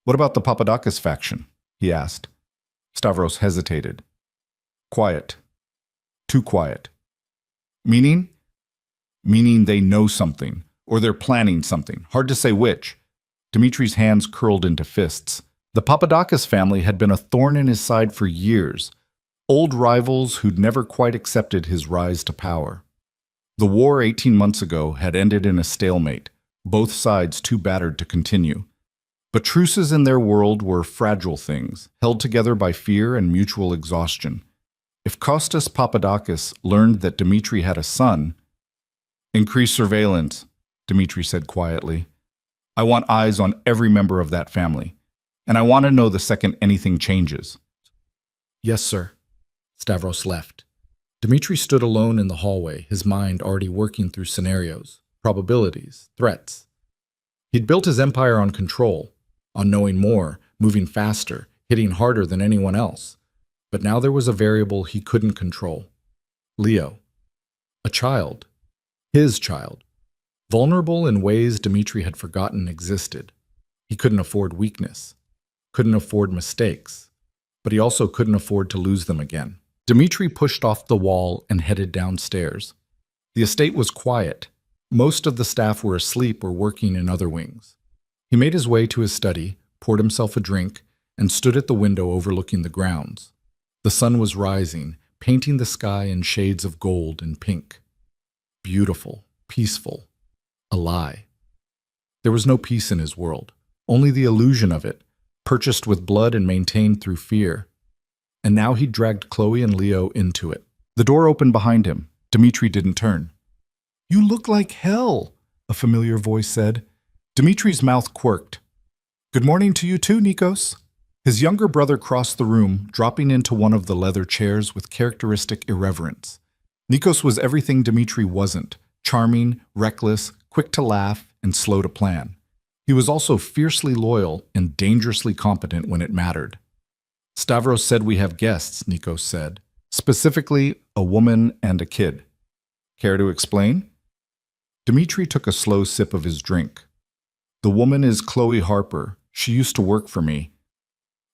What about the Papadakis faction? He asked. Stavros hesitated. Quiet. Too quiet. Meaning? Meaning they know something, or they're planning something. Hard to say which. Dimitri's hands curled into fists. The Papadakis family had been a thorn in his side for years, old rivals who'd never quite accepted his rise to power. The war 18 months ago had ended in a stalemate, both sides too battered to continue. But truces in their world were fragile things, held together by fear and mutual exhaustion. If Kostas Papadakis learned that Dimitri had a son, "Increase surveillance," Dimitri said quietly. "I want eyes on every member of that family, and I want to know the second anything changes." Yes, sir. Stavros left. Dimitri stood alone in the hallway, his mind already working through scenarios, probabilities, threats. He'd built his empire on control, on knowing more, moving faster, hitting harder than anyone else. But now there was a variable he couldn't control. Leo. A child. His child. Vulnerable in ways Dimitri had forgotten existed. He couldn't afford weakness. Couldn't afford mistakes. But he also couldn't afford to lose them again. Dimitri pushed off the wall and headed downstairs. The estate was quiet. Most of the staff were asleep or working in other wings. He made his way to his study, poured himself a drink, and stood at the window overlooking the grounds. The sun was rising, painting the sky in shades of gold and pink. Beautiful, peaceful, a lie. There was no peace in his world, only the illusion of it, purchased with blood and maintained through fear. And now he dragged Chloe and Leo into it. The door opened behind him. Dimitri didn't turn. "You look like hell," a familiar voice said. Dimitri's mouth quirked. "Good morning to you too, Nikos." His younger brother crossed the room, dropping into one of the leather chairs with characteristic irreverence. Nikos was everything Dimitri wasn't: charming, reckless, quick to laugh, and slow to plan. He was also fiercely loyal and dangerously competent when it mattered. "Stavros said we have guests," Nikos said. "Specifically, a woman and a kid. Care to explain?" Dimitri took a slow sip of his drink. "The woman is Chloe Harper. She used to work for me."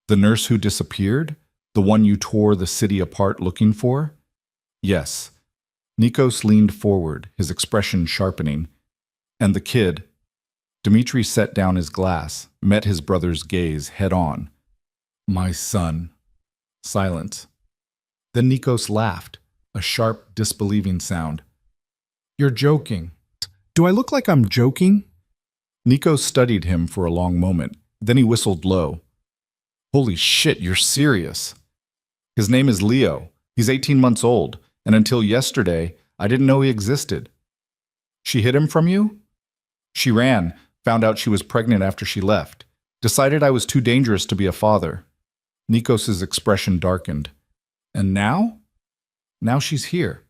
"The nurse who disappeared? The one you tore the city apart looking for?" "Yes." Nikos leaned forward, his expression sharpening. "And the kid?" Dimitri set down his glass, met his brother's gaze head on. "My son." Silence. Then Nikos laughed, a sharp, disbelieving sound. "You're joking." "Do I look like I'm joking?" Nikos studied him for a long moment. Then he whistled low. "Holy shit, you're serious." "His name is Leo. He's 18 months old, and until yesterday, I didn't know he existed." "She hid him from you?" "She ran, found out she was pregnant after she left. Decided I was too dangerous to be a father." Nikos's expression darkened. "And now?" "Now she's here.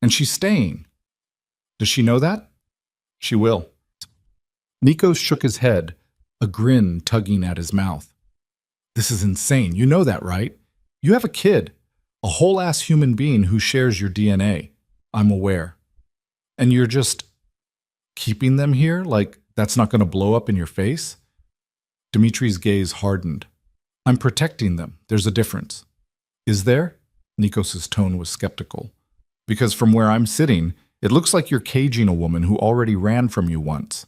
And she's staying." "Does she know that?" "She will." Nikos shook his head, a grin tugging at his mouth. "This is insane. You know that, right? You have a kid, a whole-ass human being who shares your DNA. I'm aware. And you're just keeping them here like that's not going to blow up in your face?" Dimitri's gaze hardened. "I'm protecting them. There's a difference." "Is there?" Nikos's tone was skeptical. "Because from where I'm sitting, it looks like you're caging a woman who already ran from you once.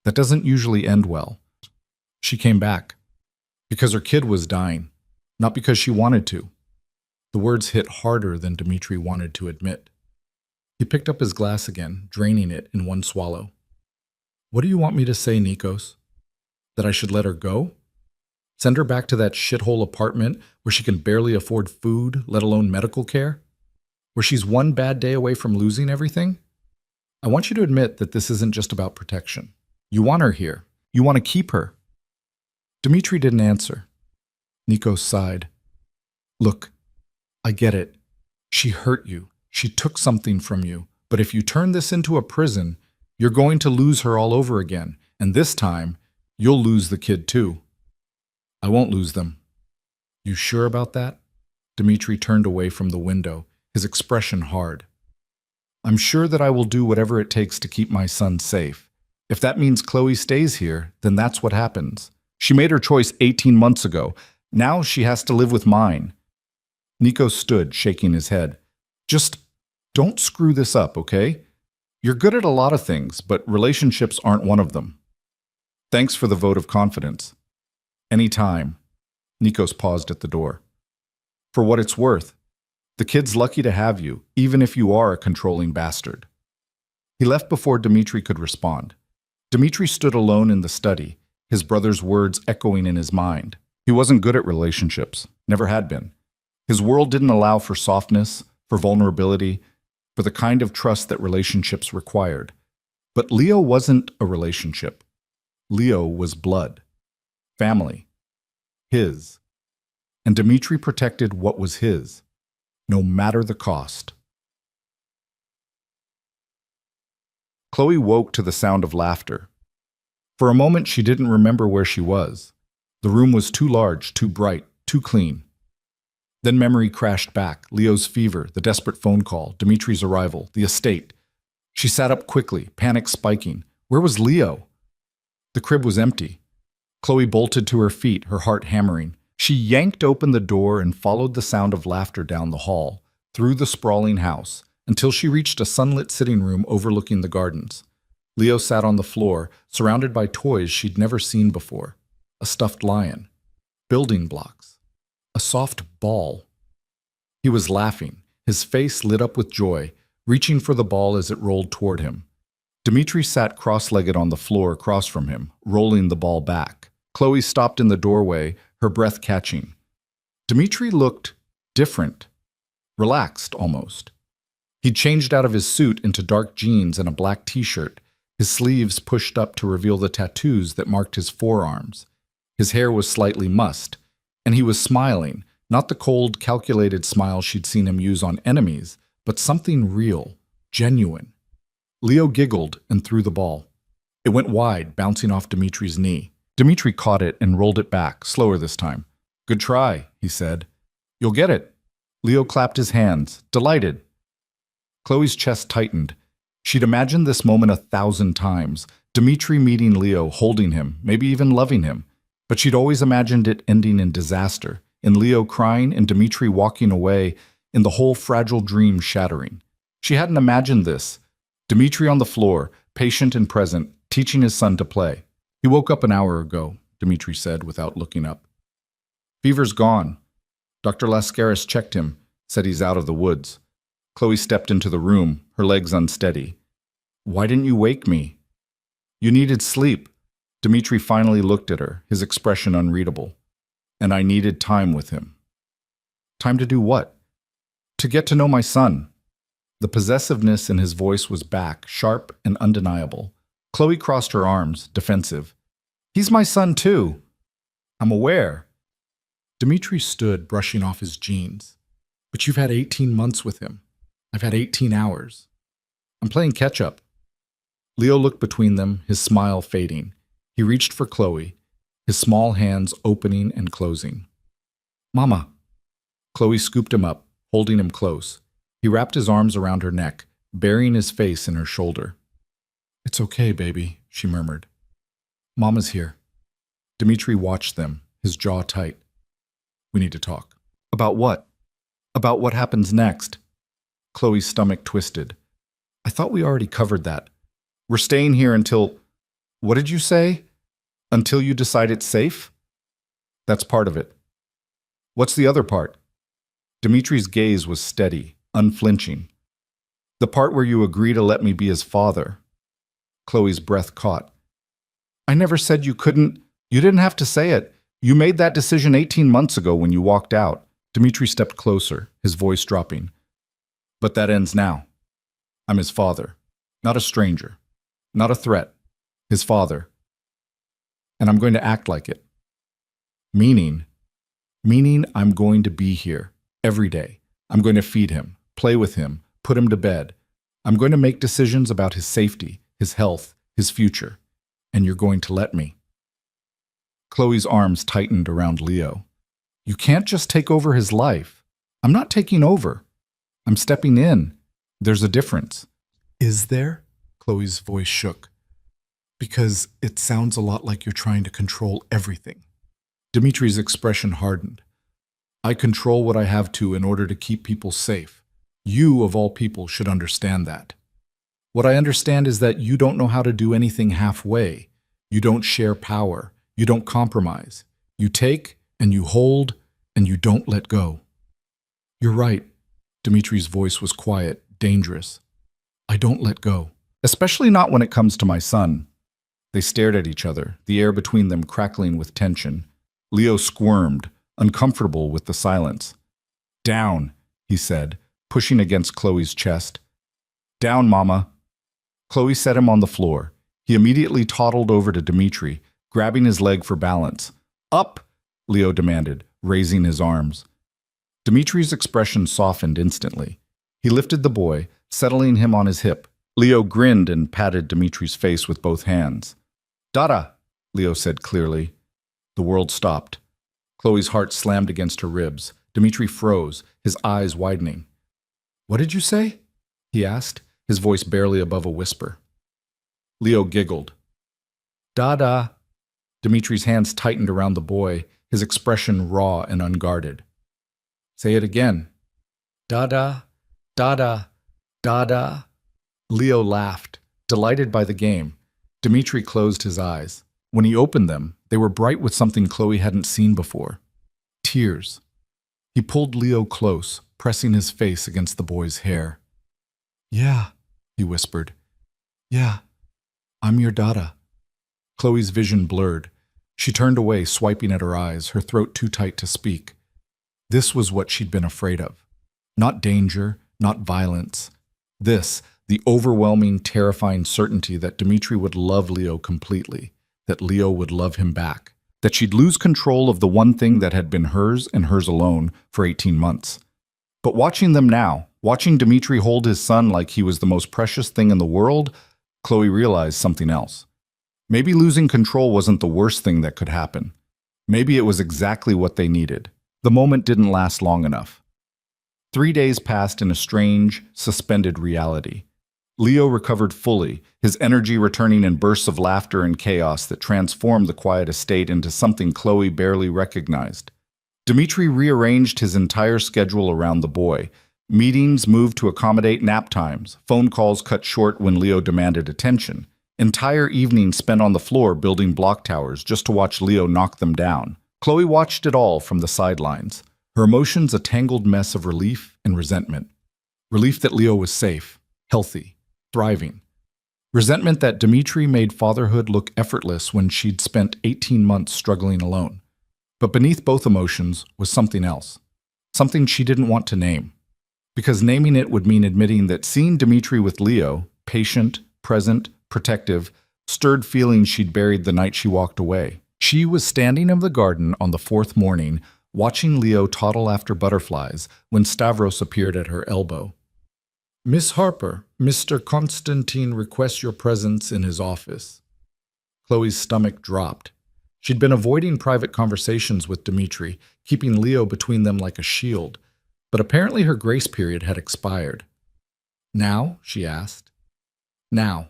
That doesn't usually end well." "She came back. Because her kid was dying. Not because she wanted to." The words hit harder than Dimitri wanted to admit. He picked up his glass again, draining it in one swallow. "What do you want me to say, Nikos? That I should let her go? Send her back to that shithole apartment where she can barely afford food, let alone medical care? Where she's one bad day away from losing everything? I want you to admit that this isn't just about protection. You want her here. You want to keep her." Dimitri didn't answer. Nikos sighed. "Look, I get it. She hurt you. She took something from you. But if you turn this into a prison, you're going to lose her all over again. And this time, you'll lose the kid too." "I won't lose them." "You sure about that?" Dimitri turned away from the window, his expression hard. "I'm sure that I will do whatever it takes to keep my son safe. If that means Chloe stays here, then that's what happens. She made her choice 18 months ago. Now she has to live with mine. Nico stood, shaking his head. Just don't screw this up, okay? You're good at a lot of things, but relationships aren't one of them. Thanks for the vote of confidence. Anytime. Nikos paused at the door. For what it's worth, the kid's lucky to have you, even if you are a controlling bastard. He left before Dmitri could respond. Dmitri stood alone in the study, his brother's words echoing in his mind. He wasn't good at relationships, never had been. His world didn't allow for softness, for vulnerability, for the kind of trust that relationships required. But Leo wasn't a relationship. Leo was blood, family, his. And Dmitri protected what was his, no matter the cost. Chloe woke to the sound of laughter. For a moment, she didn't remember where she was. The room was too large, too bright, too clean. Then memory crashed back. Leo's fever, the desperate phone call, Dimitri's arrival, the estate. She sat up quickly, panic spiking. Where was Leo? The crib was empty. Chloe bolted to her feet, her heart hammering. She yanked open the door and followed the sound of laughter down the hall, through the sprawling house, until she reached a sunlit sitting room overlooking the gardens. Leo sat on the floor, surrounded by toys she'd never seen before. A stuffed lion, building blocks, a soft ball. He was laughing, his face lit up with joy, reaching for the ball as it rolled toward him. Dmitri sat cross-legged on the floor across from him, rolling the ball back. Chloe stopped in the doorway, her breath catching. Dmitri looked different, relaxed almost. He'd changed out of his suit into dark jeans and a black t-shirt, his sleeves pushed up to reveal the tattoos that marked his forearms. His hair was slightly mussed, and he was smiling, not the cold, calculated smile she'd seen him use on enemies, but something real, genuine. Leo giggled and threw the ball. It went wide, bouncing off Dimitri's knee. Dmitri caught it and rolled it back, slower this time. Good try, he said. You'll get it. Leo clapped his hands, delighted. Chloe's chest tightened. She'd imagined this moment 1,000 times, Dmitri meeting Leo, holding him, maybe even loving him. But she'd always imagined it ending in disaster, in Leo crying and Dmitri walking away, in the whole fragile dream shattering. She hadn't imagined this. Dmitri on the floor, patient and present, teaching his son to play. He woke up an hour ago, Dmitri said without looking up. Fever's gone. Dr. Lascaris checked him, said he's out of the woods. Chloe stepped into the room, her legs unsteady. Why didn't you wake me? You needed sleep. Dmitri finally looked at her, his expression unreadable. And I needed time with him. Time to do what? To get to know my son. The possessiveness in his voice was back, sharp and undeniable. Chloe crossed her arms, defensive. He's my son too. I'm aware. Dmitri stood, brushing off his jeans. But you've had 18 months with him. I've had 18 hours. I'm playing catch-up. Leo looked between them, his smile fading. He reached for Chloe, his small hands opening and closing. Mama. Chloe scooped him up, holding him close. He wrapped his arms around her neck, burying his face in her shoulder. It's okay, baby, she murmured. Mama's here. Dmitri watched them, his jaw tight. We need to talk. About what? About what happens next? Chloe's stomach twisted. I thought we already covered that. We're staying here until... What did you say? Until you decide it's safe? That's part of it. What's the other part? Dimitri's gaze was steady, unflinching. The part where you agree to let me be his father. Chloe's breath caught. I never said you couldn't. You didn't have to say it. You made that decision 18 months ago when you walked out. Dmitri stepped closer, his voice dropping. But that ends now. I'm his father, not a stranger, not a threat. His father. And I'm going to act like it. Meaning I'm going to be here every day. I'm going to feed him, play with him, put him to bed. I'm going to make decisions about his safety, his health, his future. And you're going to let me. Chloe's arms tightened around Leo. You can't just take over his life. I'm not taking over. I'm stepping in. There's a difference. Is there? Chloe's voice shook. Because it sounds a lot like you're trying to control everything. Dimitri's expression hardened. I control what I have to in order to keep people safe. You, of all people, should understand that. What I understand is that you don't know how to do anything halfway. You don't share power. You don't compromise. You take and you hold and you don't let go. You're right. Dimitri's voice was quiet, dangerous. I don't let go. Especially not when it comes to my son. They stared at each other, the air between them crackling with tension. Leo squirmed, uncomfortable with the silence. Down, he said, pushing against Chloe's chest. Down, Mama. Chloe set him on the floor. He immediately toddled over to Dimitri, grabbing his leg for balance. Up, Leo demanded, raising his arms. Dimitri's expression softened instantly. He lifted the boy, settling him on his hip. Leo grinned and patted Dimitri's face with both hands. Dada, Leo said clearly. The world stopped. Chloe's heart slammed against her ribs. Dimitri froze, his eyes widening. What did you say? He asked, his voice barely above a whisper. Leo giggled. Dada. Dimitri's hands tightened around the boy, his expression raw and unguarded. Say it again. Dada, dada, dada. Leo laughed, delighted by the game. Dimitri closed his eyes. When he opened them, they were bright with something Chloe hadn't seen before. Tears. He pulled Leo close, pressing his face against the boy's hair. Yeah, he whispered. Yeah, I'm your Dada. Chloe's vision blurred. She turned away, swiping at her eyes, her throat too tight to speak. This was what she'd been afraid of. Not danger, not violence. This, the overwhelming, terrifying certainty that Dimitri would love Leo completely, that Leo would love him back, that she'd lose control of the one thing that had been hers and hers alone for 18 months. But watching them now, watching Dimitri hold his son like he was the most precious thing in the world, Chloe realized something else. Maybe losing control wasn't the worst thing that could happen. Maybe it was exactly what they needed. The moment didn't last long enough. 3 days passed in a strange, suspended reality. Leo recovered fully, his energy returning in bursts of laughter and chaos that transformed the quiet estate into something Chloe barely recognized. Dimitri rearranged his entire schedule around the boy. Meetings moved to accommodate nap times, phone calls cut short when Leo demanded attention. Entire evenings spent on the floor building block towers just to watch Leo knock them down. Chloe watched it all from the sidelines, her emotions a tangled mess of relief and resentment. Relief that Leo was safe, healthy, thriving. Resentment that Dimitri made fatherhood look effortless when she'd spent 18 months struggling alone. But beneath both emotions was something else, something she didn't want to name. Because naming it would mean admitting that seeing Dimitri with Leo, patient, present, protective, stirred feelings she'd buried the night she walked away. She was standing in the garden on the 4th morning, watching Leo toddle after butterflies when Stavros appeared at her elbow. Miss Harper, Mr. Constantine requests your presence in his office. Chloe's stomach dropped. She'd been avoiding private conversations with Dimitri, keeping Leo between them like a shield. But apparently her grace period had expired. Now? She asked. Now.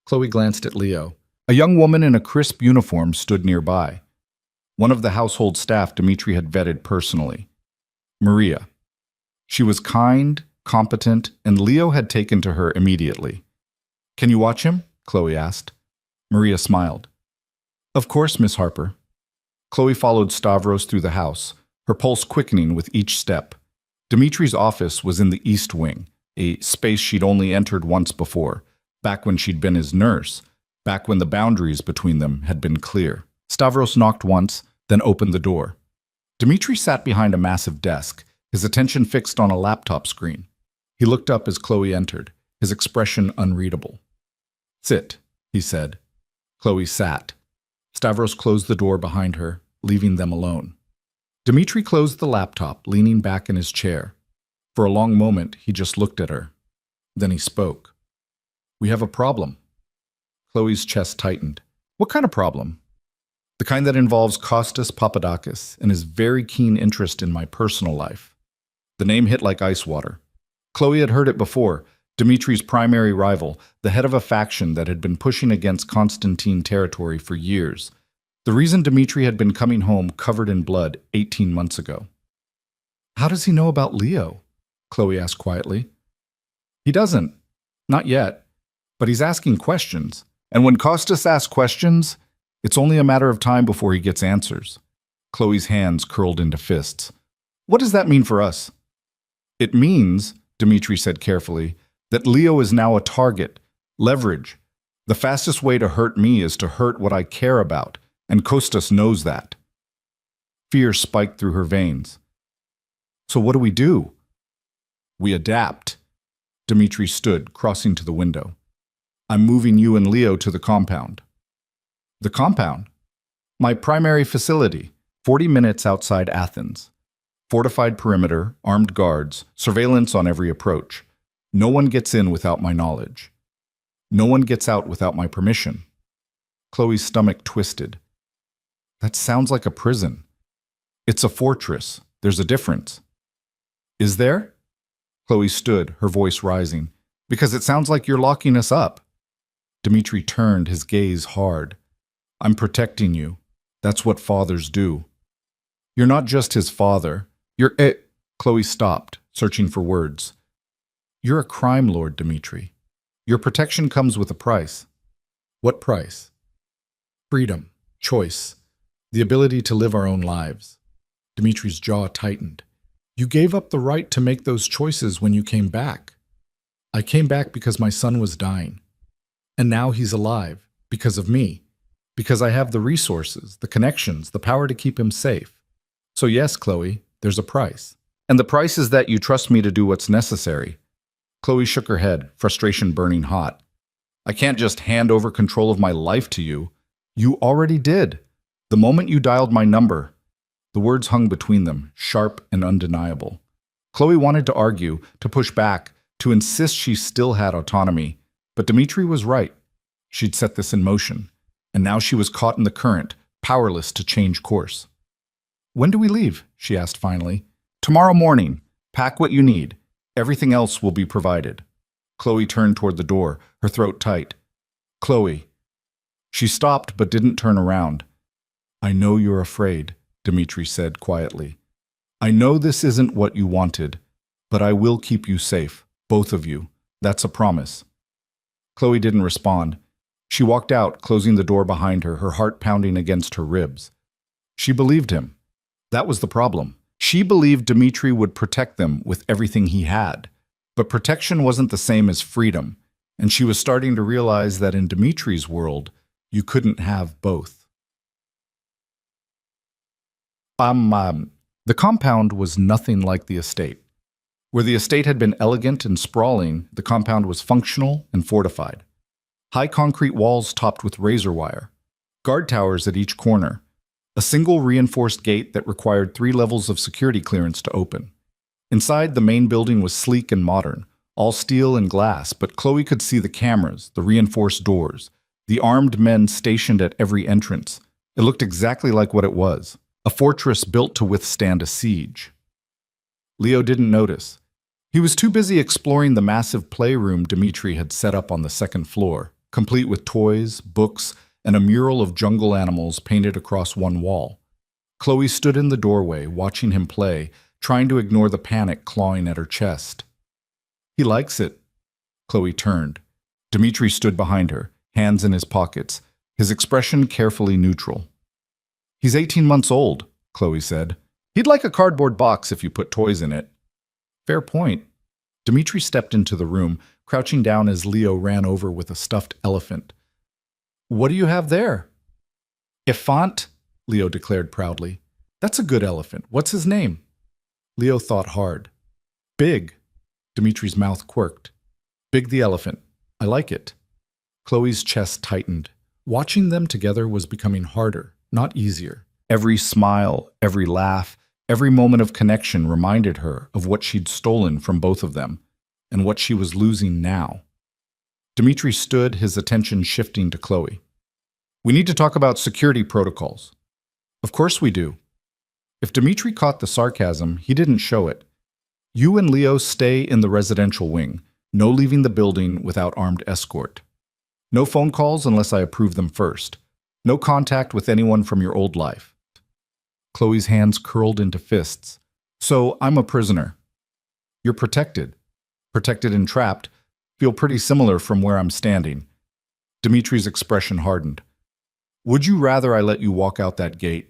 Chloe glanced at Leo. A young woman in a crisp uniform stood nearby. One of the household staff Dimitri had vetted personally. Maria. She was kind, competent, and Leo had taken to her immediately. Can you watch him? Chloe asked. Maria smiled. Of course, Miss Harper. Chloe followed Stavros through the house, her pulse quickening with each step. Dimitri's office was in the East Wing, a space she'd only entered once before, back when she'd been his nurse, back when the boundaries between them had been clear. Stavros knocked once, then opened the door. Dimitri sat behind a massive desk, his attention fixed on a laptop screen. He looked up as Chloe entered, his expression unreadable. Sit, he said. Chloe sat. Stavros closed the door behind her, leaving them alone. Dimitri closed the laptop, leaning back in his chair. For a long moment, he just looked at her. Then he spoke. We have a problem. Chloe's chest tightened. What kind of problem? The kind that involves Kostas Papadakis and his very keen interest in my personal life. The name hit like ice water. Chloe had heard it before, Dimitri's primary rival, the head of a faction that had been pushing against Constantine territory for years. The reason Dimitri had been coming home covered in blood 18 months ago. How does he know about Leo? Chloe asked quietly. He doesn't. Not yet. But he's asking questions. And when Costas asks questions, it's only a matter of time before he gets answers. Chloe's hands curled into fists. What does that mean for us? It means, Dimitri said carefully, that Leo is now a target, leverage. The fastest way to hurt me is to hurt what I care about, and Costas knows that. Fear spiked through her veins. So what do we do? We adapt. Dimitri stood, crossing to the window. I'm moving you and Leo to the compound. The compound? My primary facility, 40 minutes outside Athens. Fortified perimeter, armed guards, surveillance on every approach. No one gets in without my knowledge. No one gets out without my permission. Chloe's stomach twisted. That sounds like a prison. It's a fortress. There's a difference. Is there? Chloe stood, her voice rising. Because it sounds like you're locking us up. Dimitri turned, his gaze hard. I'm protecting you. That's what fathers do. You're not just his father. You're it. Chloe stopped, searching for words. You're a crime lord, Dimitri. Your protection comes with a price. What price? Freedom, choice, the ability to live our own lives. Dimitri's jaw tightened. You gave up the right to make those choices when you came back. I came back because my son was dying. And now he's alive, because of me. Because I have the resources, the connections, the power to keep him safe. So yes, Chloe, there's a price. And the price is that you trust me to do what's necessary. Chloe shook her head, frustration burning hot. I can't just hand over control of my life to you. You already did. The moment you dialed my number. The words hung between them, sharp and undeniable. Chloe wanted to argue, to push back, to insist she still had autonomy. But Dimitri was right. She'd set this in motion. And now she was caught in the current, powerless to change course. When do we leave? She asked finally. Tomorrow morning. Pack what you need. Everything else will be provided. Chloe turned toward the door, her throat tight. Chloe. She stopped but didn't turn around. I know you're afraid, Dimitri said quietly. I know this isn't what you wanted, but I will keep you safe, both of you. That's a promise. Chloe didn't respond. She walked out, closing the door behind her, her heart pounding against her ribs. She believed him. That was the problem. She believed Dimitri would protect them with everything he had. But protection wasn't the same as freedom, and she was starting to realize that in Dimitri's world, you couldn't have both. The compound was nothing like the estate. Where the estate had been elegant and sprawling, the compound was functional and fortified. High concrete walls topped with razor wire, guard towers at each corner, a single reinforced gate that required 3 levels of security clearance to open. Inside, the main building was sleek and modern, all steel and glass, but Chloe could see the cameras, the reinforced doors, the armed men stationed at every entrance. It looked exactly like what it was, a fortress built to withstand a siege. Leo didn't notice. He was too busy exploring the massive playroom Dimitri had set up on the 2nd floor, complete with toys, books, and a mural of jungle animals painted across one wall. Chloe stood in the doorway, watching him play, trying to ignore the panic clawing at her chest. He likes it. Chloe turned. Dimitri stood behind her, hands in his pockets, his expression carefully neutral. He's 18 months old, Chloe said. He'd like a cardboard box if you put toys in it. Fair point. Dimitri stepped into the room, crouching down as Leo ran over with a stuffed elephant. What do you have there? Effant, Leo declared proudly. That's a good elephant. What's his name? Leo thought hard. Big. Dimitri's mouth quirked. Big the elephant. I like it. Chloe's chest tightened. Watching them together was becoming harder, not easier. Every smile, every laugh, every moment of connection reminded her of what she'd stolen from both of them, and what she was losing now. Dimitri stood, his attention shifting to Chloe. We need to talk about security protocols. Of course we do. If Dimitri caught the sarcasm, he didn't show it. You and Leo stay in the residential wing. No leaving the building without armed escort. No phone calls unless I approve them first. No contact with anyone from your old life. Chloe's hands curled into fists. So I'm a prisoner. You're protected. Protected and trapped feel pretty similar from where I'm standing. Dimitri's expression hardened. Would you rather I let you walk out that gate?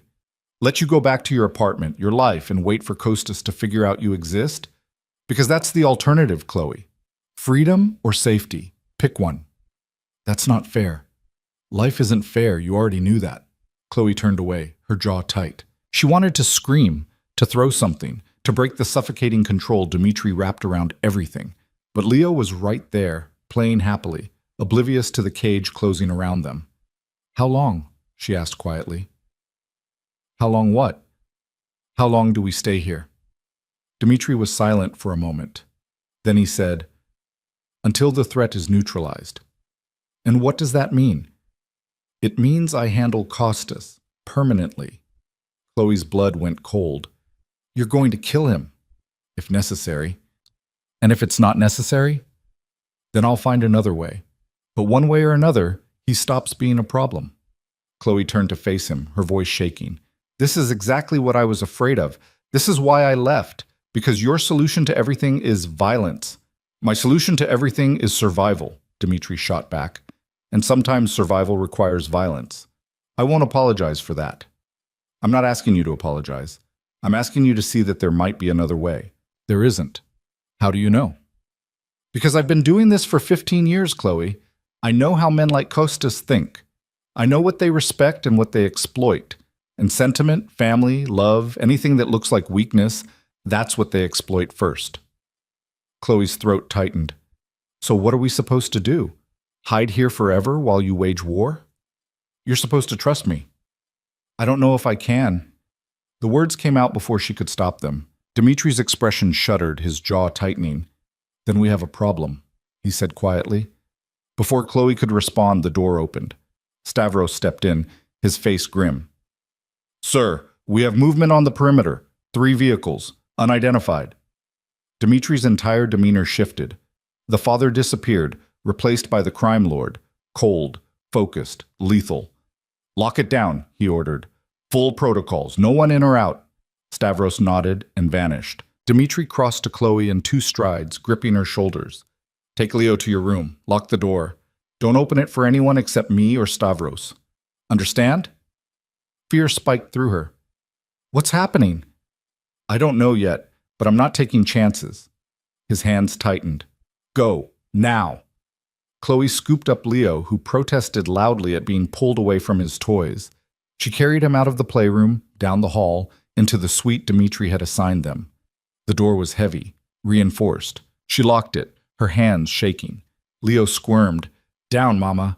Let you go back to your apartment, your life, and wait for Kostas to figure out you exist? Because that's the alternative, Chloe. Freedom or safety? Pick one. That's not fair. Life isn't fair, you already knew that. Chloe turned away, her jaw tight. She wanted to scream, to throw something, to break the suffocating control Dimitri wrapped around everything. But Leo was right there, playing happily, oblivious to the cage closing around them. How long? She asked quietly. How long what? How long do we stay here? Dimitri was silent for a moment. Then he said, until the threat is neutralized. And what does that mean? It means I handle Kostas permanently. Chloe's blood went cold. You're going to kill him, if necessary. And if it's not necessary, then I'll find another way. But one way or another, he stops being a problem. Chloe turned to face him, her voice shaking. This is exactly what I was afraid of. This is why I left, because your solution to everything is violence. My solution to everything is survival, Dimitri shot back. And sometimes survival requires violence. I won't apologize for that. I'm not asking you to apologize. I'm asking you to see that there might be another way. There isn't. How do you know? Because I've been doing this for 15 years, Chloe. I know how men like Kostas think. I know what they respect and what they exploit. And sentiment, family, love, anything that looks like weakness, that's what they exploit first. Chloe's throat tightened. So what are we supposed to do? Hide here forever while you wage war? You're supposed to trust me. I don't know if I can. The words came out before she could stop them. Dimitri's expression shuddered, his jaw tightening. Then we have a problem, he said quietly. Before Chloe could respond, the door opened. Stavros stepped in, his face grim. Sir, we have movement on the perimeter. 3 vehicles, unidentified. Dimitri's entire demeanor shifted. The father disappeared, replaced by the crime lord, cold, focused, lethal. Lock it down, he ordered. Full protocols, no one in or out. Stavros nodded and vanished. Dimitri crossed to Chloe in 2 strides, gripping her shoulders. Take Leo to your room. Lock the door. Don't open it for anyone except me or Stavros. Understand? Fear spiked through her. What's happening? I don't know yet, but I'm not taking chances. His hands tightened. Go, now. Chloe scooped up Leo, who protested loudly at being pulled away from his toys. She carried him out of the playroom, down the hall, into the suite Dimitri had assigned them. The door was heavy, reinforced. She locked it, her hands shaking. Leo squirmed. Down, Mama.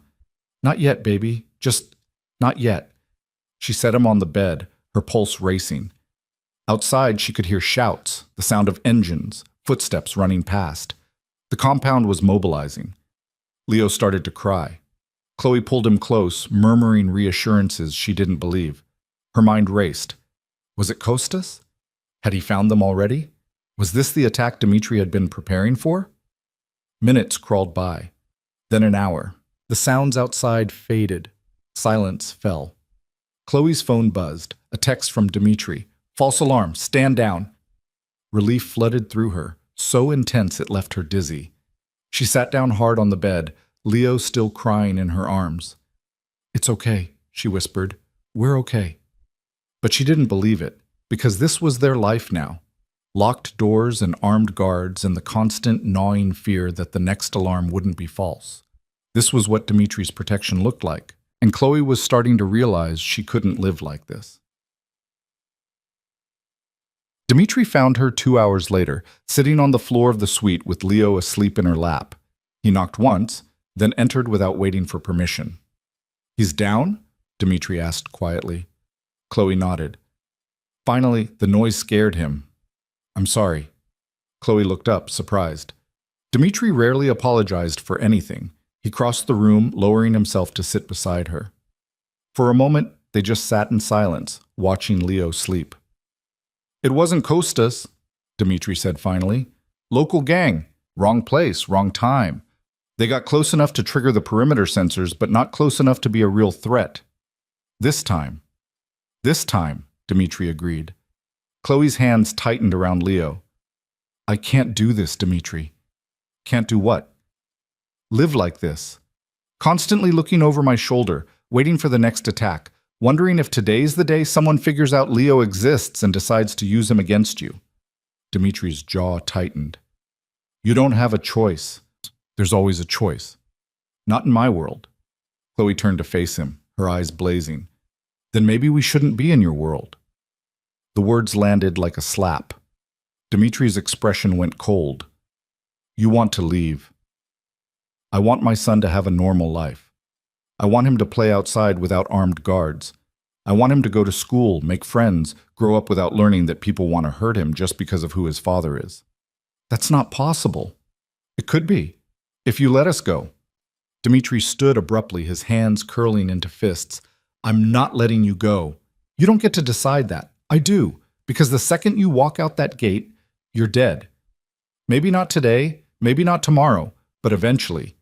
Not yet, baby. Just not yet. She set him on the bed, her pulse racing. Outside, she could hear shouts, the sound of engines, footsteps running past. The compound was mobilizing. Leo started to cry. Chloe pulled him close, murmuring reassurances she didn't believe. Her mind raced. Was it Kostas? Had he found them already? Was this the attack Dimitri had been preparing for? Minutes crawled by. Then an hour. The sounds outside faded. Silence fell. Chloe's phone buzzed. A text from Dimitri. False alarm. Stand down. Relief flooded through her, so intense it left her dizzy. She sat down hard on the bed, Leo still crying in her arms. It's okay, she whispered. We're okay. But she didn't believe it, because this was their life now. Locked doors and armed guards and the constant gnawing fear that the next alarm wouldn't be false. This was what Dimitri's protection looked like, and Chloe was starting to realize she couldn't live like this. Dimitri found her 2 hours later, sitting on the floor of the suite with Leo asleep in her lap. He knocked once, then entered without waiting for permission. He's down? Dimitri asked quietly. Chloe nodded. Finally, the noise scared him. I'm sorry. Chloe looked up, surprised. Dimitri rarely apologized for anything. He crossed the room, lowering himself to sit beside her. For a moment, they just sat in silence, watching Leo sleep. It wasn't Kostas, Dimitri said finally. Local gang. Wrong place, wrong time. They got close enough to trigger the perimeter sensors, but not close enough to be a real threat. This time, Dmitri agreed. Chloe's hands tightened around Leo. I can't do this, Dmitri. Can't do what? Live like this. Constantly looking over my shoulder, waiting for the next attack, wondering if today's the day someone figures out Leo exists and decides to use him against you. Dmitri's jaw tightened. You don't have a choice. There's always a choice. Not in my world. Chloe turned to face him, her eyes blazing. Then maybe we shouldn't be in your world. The words landed like a slap. Dmitri's expression went cold. You want to leave. I want my son to have a normal life. I want him to play outside without armed guards. I want him to go to school, make friends, grow up without learning that people want to hurt him just because of who his father is. That's not possible. It could be, if you let us go. Dmitri stood abruptly, his hands curling into fists. I'm not letting you go. You don't get to decide that. I do, because the second you walk out that gate, you're dead. Maybe not today, maybe not tomorrow, but eventually,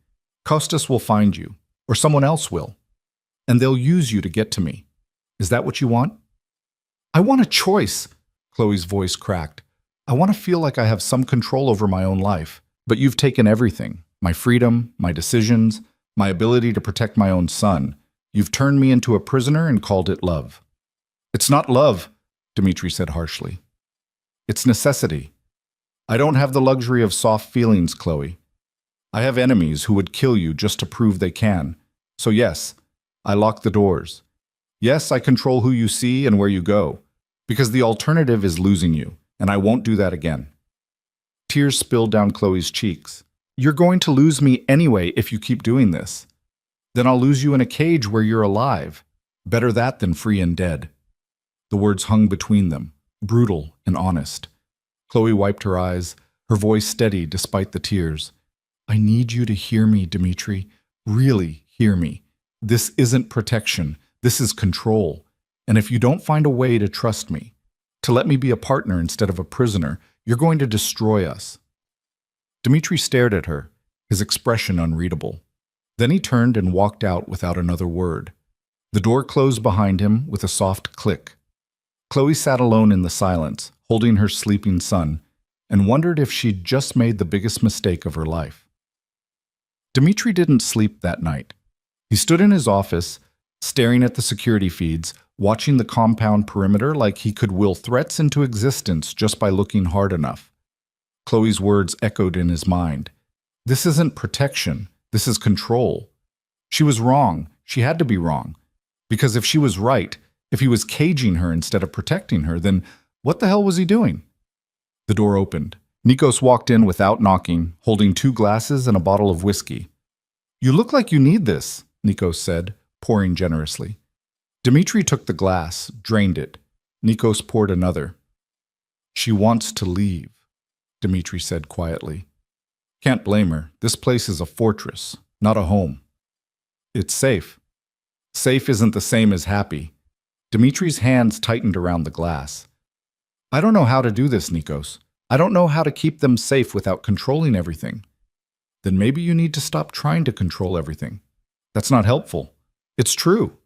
Costas will find you, or someone else will, and they'll use you to get to me. Is that what you want? I want a choice, Chloe's voice cracked. I want to feel like I have some control over my own life, but you've taken everything, my freedom, my decisions, my ability to protect my own son. You've turned me into a prisoner and called it love. It's not love, Dmitri said harshly. It's necessity. I don't have the luxury of soft feelings, Chloe. I have enemies who would kill you just to prove they can. So yes, I lock the doors. Yes, I control who you see and where you go, because the alternative is losing you, and I won't do that again. Tears spilled down Chloe's cheeks. You're going to lose me anyway if you keep doing this. Then I'll lose you in a cage where you're alive. Better that than free and dead. The words hung between them, brutal and honest. Chloe wiped her eyes, her voice steady despite the tears. I need you to hear me, Dmitri. Really hear me. This isn't protection. This is control. And if you don't find a way to trust me, to let me be a partner instead of a prisoner, you're going to destroy us. Dmitri stared at her, his expression unreadable. Then he turned and walked out without another word. The door closed behind him with a soft click. Chloe sat alone in the silence, holding her sleeping son, and wondered if she'd just made the biggest mistake of her life. Dmitri didn't sleep that night. He stood in his office, staring at the security feeds, watching the compound perimeter like he could will threats into existence just by looking hard enough. Chloe's words echoed in his mind. This isn't protection. This is control. She was wrong. She had to be wrong. Because if she was right, if he was caging her instead of protecting her, then what the hell was he doing? The door opened. Nikos walked in without knocking, holding 2 glasses and a bottle of whiskey. You look like you need this, Nikos said, pouring generously. Dmitri took the glass, drained it. Nikos poured another. She wants to leave, Dmitri said quietly. Can't blame her. This place is a fortress, not a home. It's safe. Safe isn't the same as happy. Dmitri's hands tightened around the glass. I don't know how to do this, Nikos. I don't know how to keep them safe without controlling everything. Then maybe you need to stop trying to control everything. That's not helpful. It's true.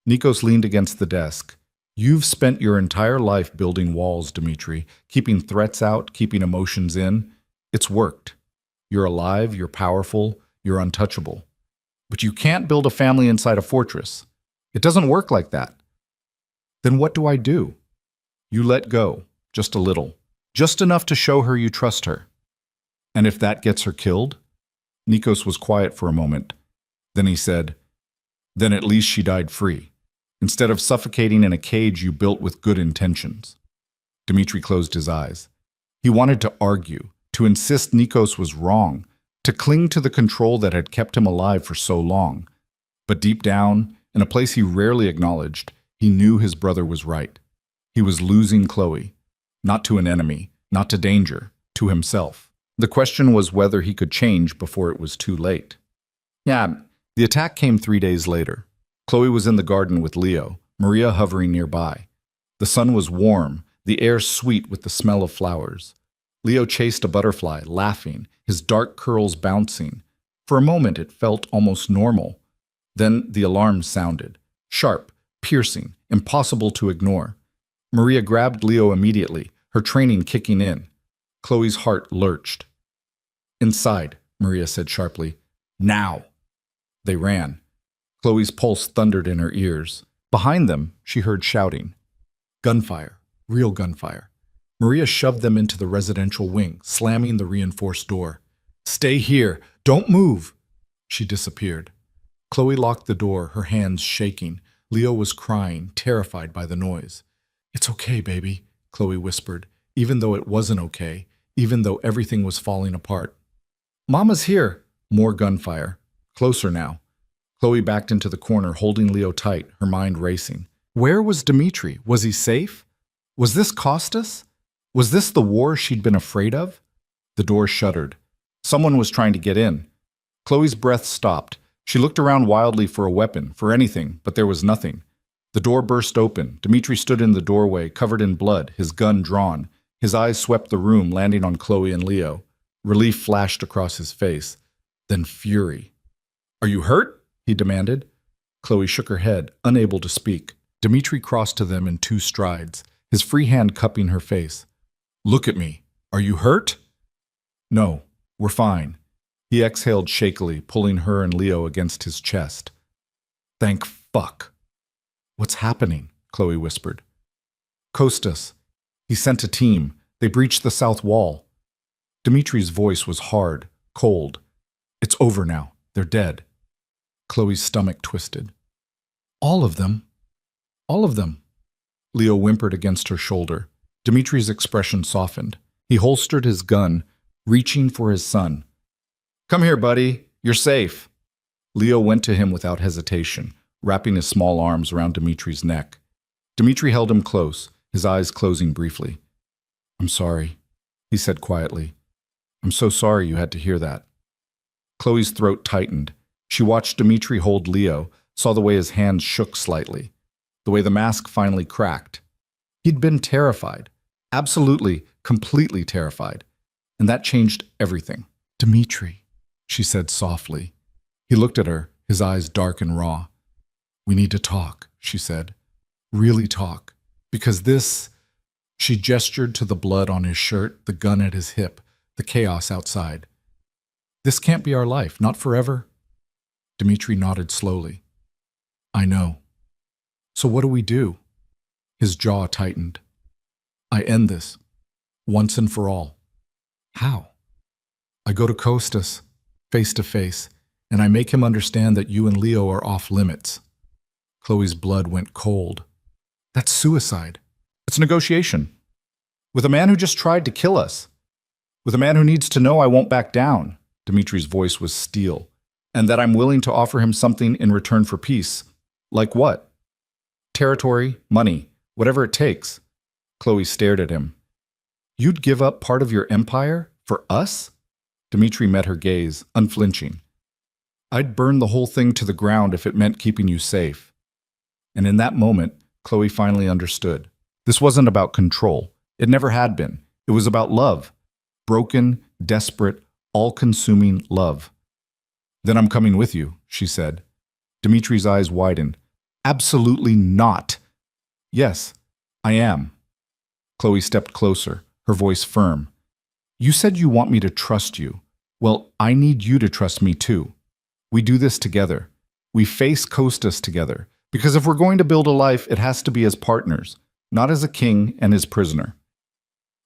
Nikos leaned against the desk. You've spent your entire life building walls, Dmitri, keeping threats out, keeping emotions in. It's worked. You're alive, you're powerful, you're untouchable. But you can't build a family inside a fortress. It doesn't work like that. Then what do I do? You let go, just a little, just enough to show her you trust her. And if that gets her killed? Nikos was quiet for a moment. Then he said, then at least she died free, instead of suffocating in a cage you built with good intentions. Dmitri closed his eyes. He wanted to argue, to insist Nikos was wrong, to cling to the control that had kept him alive for so long. But deep down, in a place he rarely acknowledged, he knew his brother was right. He was losing Chloe, not to an enemy, not to danger, to himself. The question was whether he could change before it was too late. Yeah, the attack came 3 days later. Chloe was in the garden with Leo, Maria hovering nearby. The sun was warm, the air sweet with the smell of flowers. Leo chased a butterfly, laughing, his dark curls bouncing. For a moment it felt almost normal. Then the alarm sounded, sharp, piercing, impossible to ignore. Maria grabbed Leo immediately, her training kicking in. Chloe's heart lurched. "Inside," Maria said sharply. "Now!" They ran. Chloe's pulse thundered in her ears. Behind them, she heard shouting. Gunfire. Real gunfire. Maria shoved them into the residential wing, slamming the reinforced door. "Stay here! Don't move!" She disappeared. Chloe locked the door, her hands shaking. Leo was crying, terrified by the noise. "It's okay, baby," Chloe whispered, even though it wasn't okay, even though everything was falling apart. "Mama's here!" More gunfire. Closer now. Chloe backed into the corner, holding Leo tight, her mind racing. Where was Dimitri? Was he safe? Was this Costas? Was this the war she'd been afraid of? The door shuddered. Someone was trying to get in. Chloe's breath stopped. She looked around wildly for a weapon, for anything, but there was nothing. The door burst open. Dimitri stood in the doorway, covered in blood, his gun drawn. His eyes swept the room, landing on Chloe and Leo. Relief flashed across his face. Then fury. "Are you hurt?" he demanded. Chloe shook her head, unable to speak. Dimitri crossed to them in 2 strides, his free hand cupping her face. "Look at me. Are you hurt?" "No, we're fine." He exhaled shakily, pulling her and Leo against his chest. "Thank fuck." "What's happening?" Chloe whispered. "Costas. He sent a team. They breached the south wall." Dimitri's voice was hard, cold. "It's over now. They're dead." Chloe's stomach twisted. "All of them? All of them?" Leo whimpered against her shoulder. Dimitri's expression softened. He holstered his gun, reaching for his son. "Come here, buddy. You're safe." Leo went to him without hesitation, wrapping his small arms around Dimitri's neck. Dimitri held him close, his eyes closing briefly. "I'm sorry," he said quietly. "I'm so sorry you had to hear that." Chloe's throat tightened. She watched Dimitri hold Leo, saw the way his hands shook slightly, the way the mask finally cracked. He'd been terrified, absolutely, completely terrified, and that changed everything. "Dimitri," she said softly. He looked at her, his eyes dark and raw. "We need to talk," she said. "Really talk. Because this—" She gestured to the blood on his shirt, the gun at his hip, the chaos outside. "This can't be our life, not forever." Dimitri nodded slowly. "I know." "So what do we do?" His jaw tightened. "I end this, once and for all." "How?" "I go to Costas, face to face, and I make him understand that you and Leo are off limits." Chloe's blood went cold. "That's suicide." "It's negotiation. With a man who just tried to kill us. With a man who needs to know I won't back down." Dimitri's voice was steel. "And that I'm willing to offer him something in return for peace. Like what?" "Territory, money, whatever it takes." Chloe stared at him. "You'd give up part of your empire? For us?" Dimitri met her gaze, unflinching. "I'd burn the whole thing to the ground if it meant keeping you safe." And in that moment, Chloe finally understood. This wasn't about control. It never had been. It was about love. Broken, desperate, all-consuming love. "Then I'm coming with you," she said. Dimitri's eyes widened. "Absolutely not." "Yes, I am." Chloe stepped closer, her voice firm. "You said you want me to trust you. Well, I need you to trust me too. We do this together. We face Costas together. Because if we're going to build a life, it has to be as partners, not as a king and his prisoner."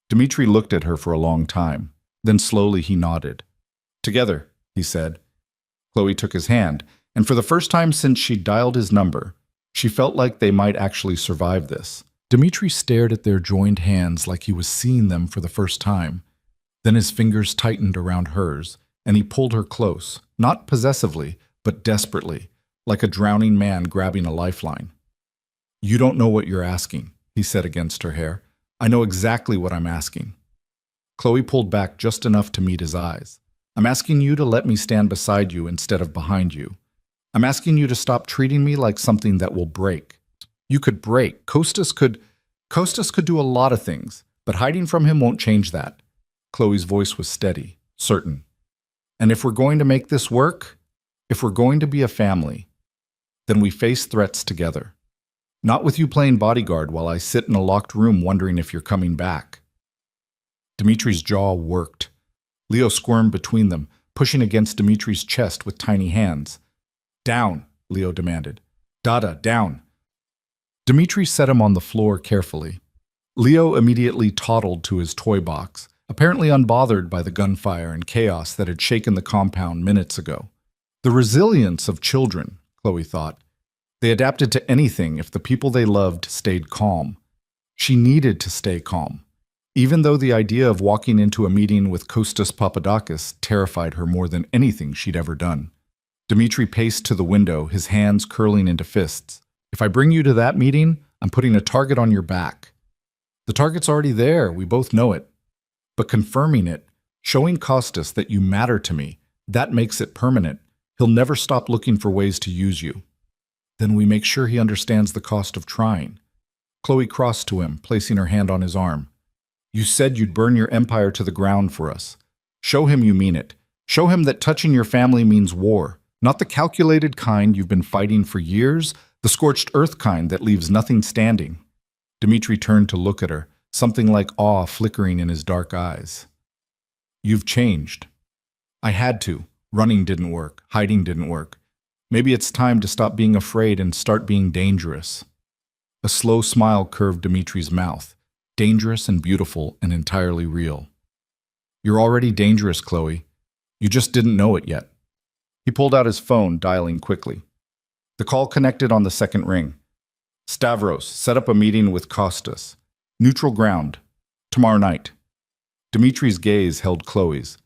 Dimitri looked at her for a long time. Then slowly he nodded. "Together," he said. Chloe took his hand, and for the first time since she'd dialed his number, she felt like they might actually survive this. Dimitri stared at their joined hands like he was seeing them for the first time. Then his fingers tightened around hers, and he pulled her close, not possessively, but desperately, like a drowning man grabbing a lifeline. "You don't know what you're asking," he said against her hair. "I know exactly what I'm asking." Chloe pulled back just enough to meet his eyes. "I'm asking you to let me stand beside you instead of behind you. I'm asking you to stop treating me like something that will break. You could break. Costas could do a lot of things, but hiding from him won't change that. Chloe's voice was steady, certain. And if we're going to make this work, if we're going to be a family, then we face threats together. Not with you playing bodyguard while I sit in a locked room wondering if you're coming back. Dimitri's jaw worked. Leo squirmed between them, pushing against Dimitri's chest with tiny hands. Down, Leo demanded. Dada, down. Dimitri set him on the floor carefully. Leo immediately toddled to his toy box, apparently unbothered by the gunfire and chaos that had shaken the compound minutes ago. The resilience of children, Chloe thought. They adapted to anything if the people they loved stayed calm. She needed to stay calm, even though the idea of walking into a meeting with Kostas Papadakis terrified her more than anything she'd ever done. Dimitri paced to the window, his hands curling into fists. If I bring you to that meeting, I'm putting a target on your back. The target's already there, we both know it. But confirming it, showing Kostas that you matter to me, that makes it permanent. He'll never stop looking for ways to use you. Then we make sure he understands the cost of trying. Chloe crossed to him, placing her hand on his arm. You said you'd burn your empire to the ground for us. Show him you mean it. Show him that touching your family means war, not the calculated kind you've been fighting for years, the scorched earth kind that leaves nothing standing. Dimitri turned to look at her, something like awe flickering in his dark eyes. You've changed. I had to. Running didn't work. Hiding didn't work. Maybe it's time to stop being afraid and start being dangerous. A slow smile curved Dimitri's mouth, dangerous and beautiful and entirely real. You're already dangerous, Chloe. You just didn't know it yet. He pulled out his phone, dialing quickly. The call connected on the second ring. Stavros, set up a meeting with Kostas. Neutral ground. Tomorrow night. Dimitri's gaze held Chloe's.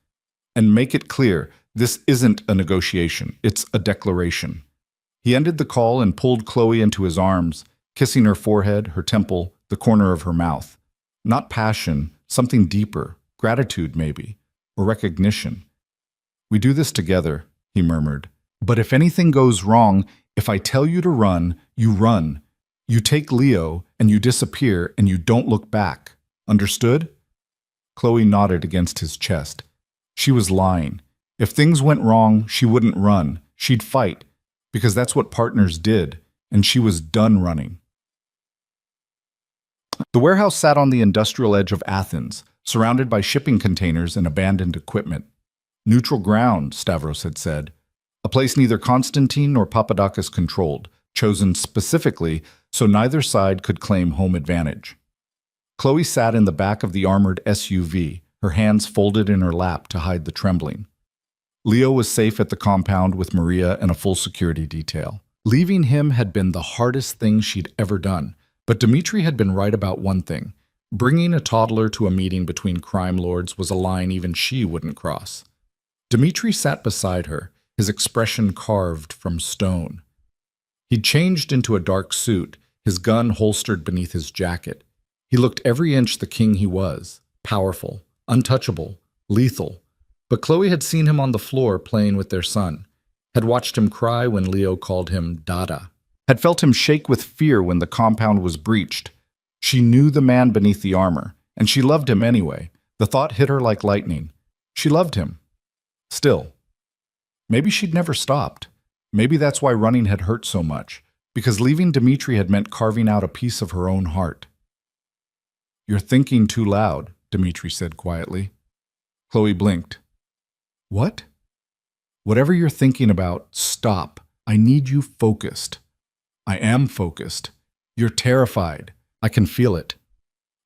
And make it clear, this isn't a negotiation, it's a declaration. He ended the call and pulled Chloe into his arms, kissing her forehead, her temple, the corner of her mouth. Not passion, something deeper, gratitude maybe, or recognition. We do this together, he murmured. But if anything goes wrong, if I tell you to run, you run. You take Leo, and you disappear, and you don't look back. Understood? Chloe nodded against his chest. She was lying. If things went wrong, she wouldn't run. She'd fight, because that's what partners did, and she was done running. The warehouse sat on the industrial edge of Athens, surrounded by shipping containers and abandoned equipment. Neutral ground, Stavros had said. A place neither Constantine nor Papadakis controlled, chosen specifically so neither side could claim home advantage. Chloe sat in the back of the armored SUV, her hands folded in her lap to hide the trembling. Leo was safe at the compound with Maria and a full security detail. Leaving him had been the hardest thing she'd ever done, but Dimitri had been right about one thing. Bringing a toddler to a meeting between crime lords was a line even she wouldn't cross. Dimitri sat beside her, his expression carved from stone. He'd changed into a dark suit, his gun holstered beneath his jacket. He looked every inch the king he was, powerful, untouchable, lethal. But Chloe had seen him on the floor playing with their son, had watched him cry when Leo called him Dada, had felt him shake with fear when the compound was breached. She knew the man beneath the armor, and she loved him anyway. The thought hit her like lightning. She loved him. Still. Maybe she'd never stopped. Maybe that's why running had hurt so much, because leaving Dimitri had meant carving out a piece of her own heart. You're thinking too loud, Dimitri said quietly. Chloe blinked. What? Whatever you're thinking about, stop. I need you focused. I am focused. You're terrified. I can feel it.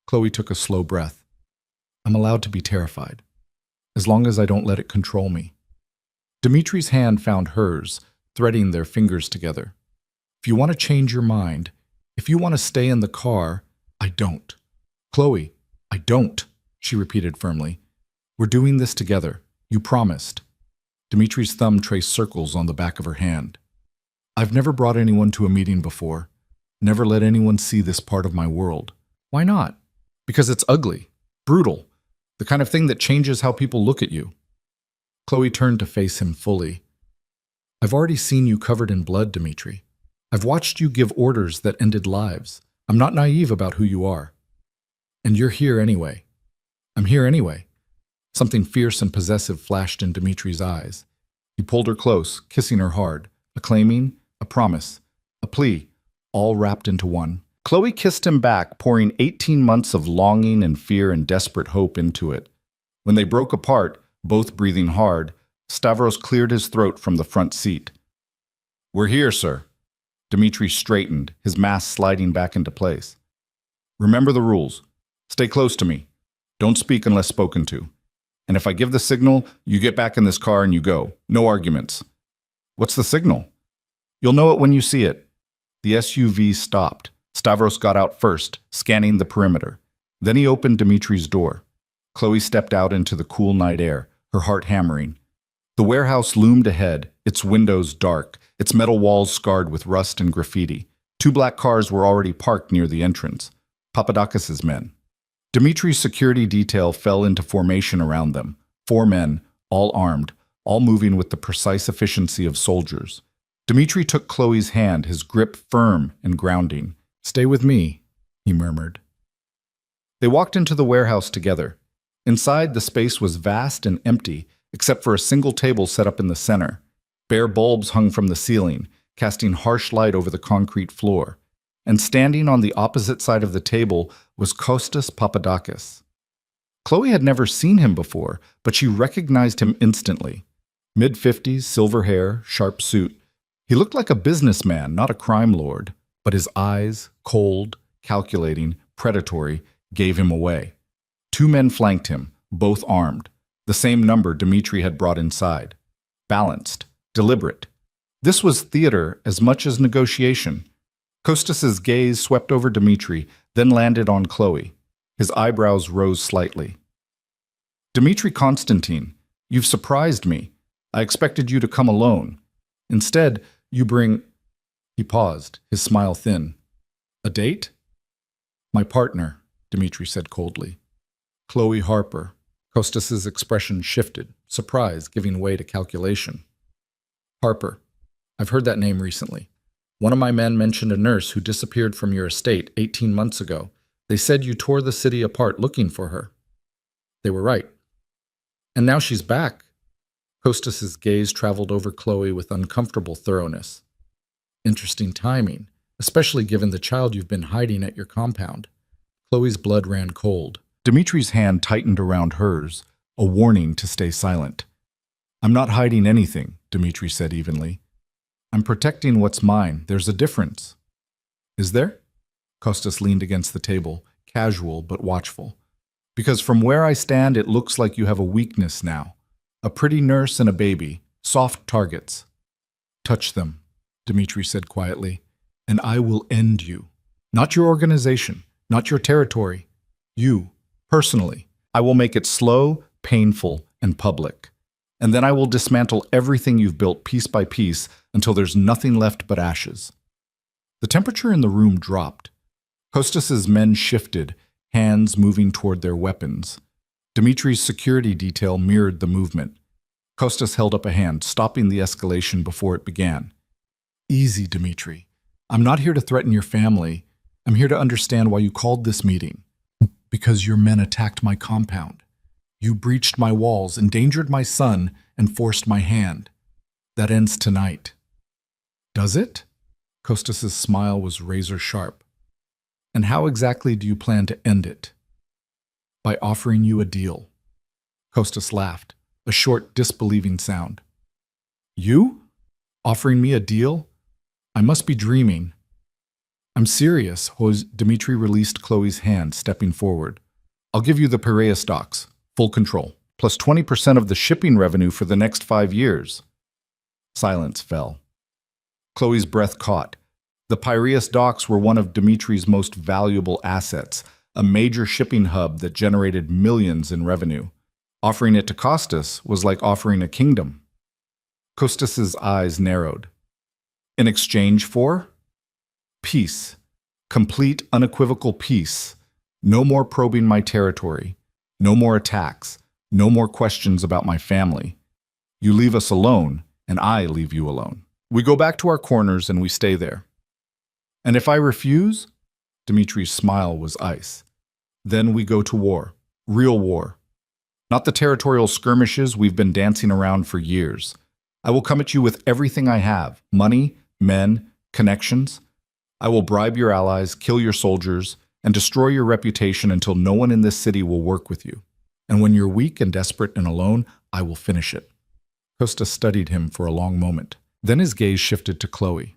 Chloe took a slow breath. I'm allowed to be terrified, as long as I don't let it control me. Dimitri's hand found hers, threading their fingers together. If you want to change your mind, if you want to stay in the car, I don't. Chloe, I don't, she repeated firmly. We're doing this together. You promised. Dimitri's thumb traced circles on the back of her hand. I've never brought anyone to a meeting before. Never let anyone see this part of my world. Why not? Because it's ugly, brutal, the kind of thing that changes how people look at you. Chloe turned to face him fully. I've already seen you covered in blood, Dimitri. I've watched you give orders that ended lives. I'm not naive about who you are. And you're here anyway. I'm here anyway. Something fierce and possessive flashed in Dimitri's eyes. He pulled her close, kissing her hard, a claiming, a promise, a plea, all wrapped into one. Chloe kissed him back, pouring 18 months of longing and fear and desperate hope into it. When they broke apart, both breathing hard, Stavros cleared his throat from the front seat. "We're here, sir." Dimitri straightened, his mask sliding back into place. "Remember the rules. Stay close to me. Don't speak unless spoken to. And if I give the signal, you get back in this car and you go. No arguments." "What's the signal?" "You'll know it when you see it." The SUV stopped. Stavros got out first, scanning the perimeter. Then he opened Dimitri's door. Chloe stepped out into the cool night air, her heart hammering. The warehouse loomed ahead, its windows dark, its metal walls scarred with rust and graffiti. 2 black cars were already parked near the entrance. Papadakis's men. Dimitri's security detail fell into formation around them. 4 men, all armed, all moving with the precise efficiency of soldiers. Dimitri took Chloe's hand, his grip firm and grounding. "Stay with me," he murmured. They walked into the warehouse together. Inside, the space was vast and empty, except for a single table set up in the center. Bare bulbs hung from the ceiling, casting harsh light over the concrete floor. And standing on the opposite side of the table was Kostas Papadakis. Chloe had never seen him before, but she recognized him instantly. Mid-50s, silver hair, sharp suit. He looked like a businessman, not a crime lord, but his eyes, cold, calculating, predatory, gave him away. 2 men flanked him, both armed, the same number Dimitri had brought inside. Balanced, deliberate. This was theater as much as negotiation. Kostas's gaze swept over Dimitri, then landed on Chloe. His eyebrows rose slightly. "Dimitri Constantine, you've surprised me. I expected you to come alone. Instead, you bring—" He paused, his smile thin. "A date?" "My partner," Dimitri said coldly. "Chloe Harper." Kostas's expression shifted, surprise giving way to calculation. "Harper. I've heard that name recently. One of my men mentioned a nurse who disappeared from your estate 18 months ago. They said you tore the city apart looking for her." They were right. "And now she's back." Kostas's gaze traveled over Chloe with uncomfortable thoroughness. "Interesting timing, especially given the child you've been hiding at your compound." Chloe's blood ran cold. Dimitri's hand tightened around hers, a warning to stay silent. "I'm not hiding anything," Dimitri said evenly. "I'm protecting what's mine. There's a difference." "Is there?" Kostas leaned against the table, casual but watchful. "Because from where I stand, it looks like you have a weakness now. A pretty nurse and a baby, soft targets." "Touch them," Dimitri said quietly, "and I will end you. Not your organization, not your territory. You, personally. I will make it slow, painful, and public. And then I will dismantle everything you've built piece by piece until there's nothing left but ashes." The temperature in the room dropped. Kostas's men shifted, hands moving toward their weapons. Dimitri's security detail mirrored the movement. Kostas held up a hand, stopping the escalation before it began. "Easy, Dimitri. I'm not here to threaten your family. I'm here to understand why you called this meeting. Because your men attacked my compound. You breached my walls, endangered my son, and forced my hand. That ends tonight." "Does it?" Kostas's smile was razor sharp. "And how exactly do you plan to end it?" "By offering you a deal." Kostas laughed, a short, disbelieving sound. "You? Offering me a deal? I must be dreaming." "I'm serious." Dimitri released Chloe's hand, stepping forward. "I'll give you the Piraeus stocks, full control, plus 20% of the shipping revenue for the next 5 years. Silence fell. Chloe's breath caught. The Piraeus docks were one of Dimitri's most valuable assets, a major shipping hub that generated millions in revenue. Offering it to Kostas was like offering a kingdom. Kostas's eyes narrowed. "In exchange for?" "Peace. Complete, unequivocal peace. No more probing my territory. No more attacks. No more questions about my family. You leave us alone, and I leave you alone. We go back to our corners and we stay there." "And if I refuse?" Dimitri's smile was ice. "Then we go to war. Real war. Not the territorial skirmishes we've been dancing around for years. I will come at you with everything I have: money, men, connections. I will bribe your allies, kill your soldiers, and destroy your reputation until no one in this city will work with you. And when you're weak and desperate and alone, I will finish it." Costa studied him for a long moment. Then his gaze shifted to Chloe.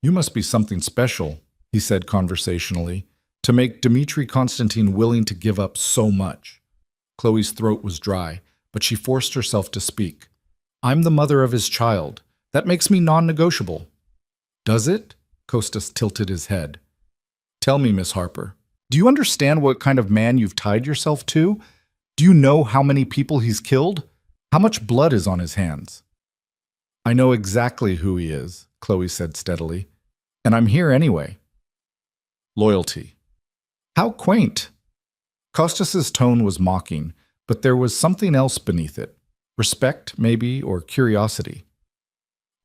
"You must be something special," he said conversationally, "to make Dmitri Konstantin willing to give up so much." Chloe's throat was dry, but she forced herself to speak. "I'm the mother of his child. That makes me non-negotiable." "Does it?" Costas tilted his head. "Tell me, Miss Harper, do you understand what kind of man you've tied yourself to? Do you know how many people he's killed? How much blood is on his hands?" "I know exactly who he is," Chloe said steadily, "and I'm here anyway." Loyalty. How quaint! Costas's tone was mocking, but there was something else beneath it. Respect, maybe, or curiosity.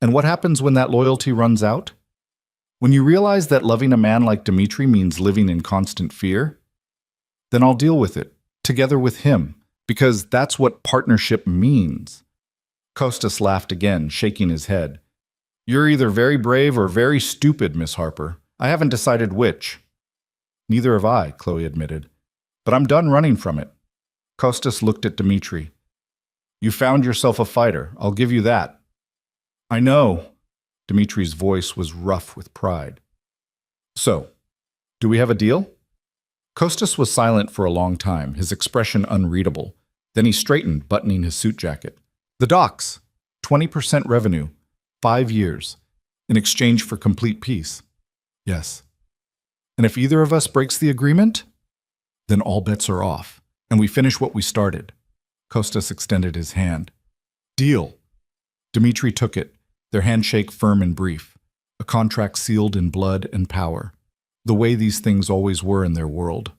And what happens when that loyalty runs out? When you realize that loving a man like Dmitri means living in constant fear? Then I'll deal with it, together with him, because that's what partnership means. Costas laughed again, shaking his head. "You're either very brave or very stupid, Miss Harper. I haven't decided which." "Neither have I," Chloe admitted. "But I'm done running from it." Costas looked at Dmitri. "You found yourself a fighter, I'll give you that." "I know." Dmitri's voice was rough with pride. "So, do we have a deal?" Costas was silent for a long time, his expression unreadable. Then he straightened, buttoning his suit jacket. "The docks. 20% revenue. 5 years. In exchange for complete peace." "Yes." "And if either of us breaks the agreement?" "Then all bets are off, and we finish what we started." Costas extended his hand. "Deal." Dmitri took it, their handshake firm and brief, a contract sealed in blood and power, the way these things always were in their world.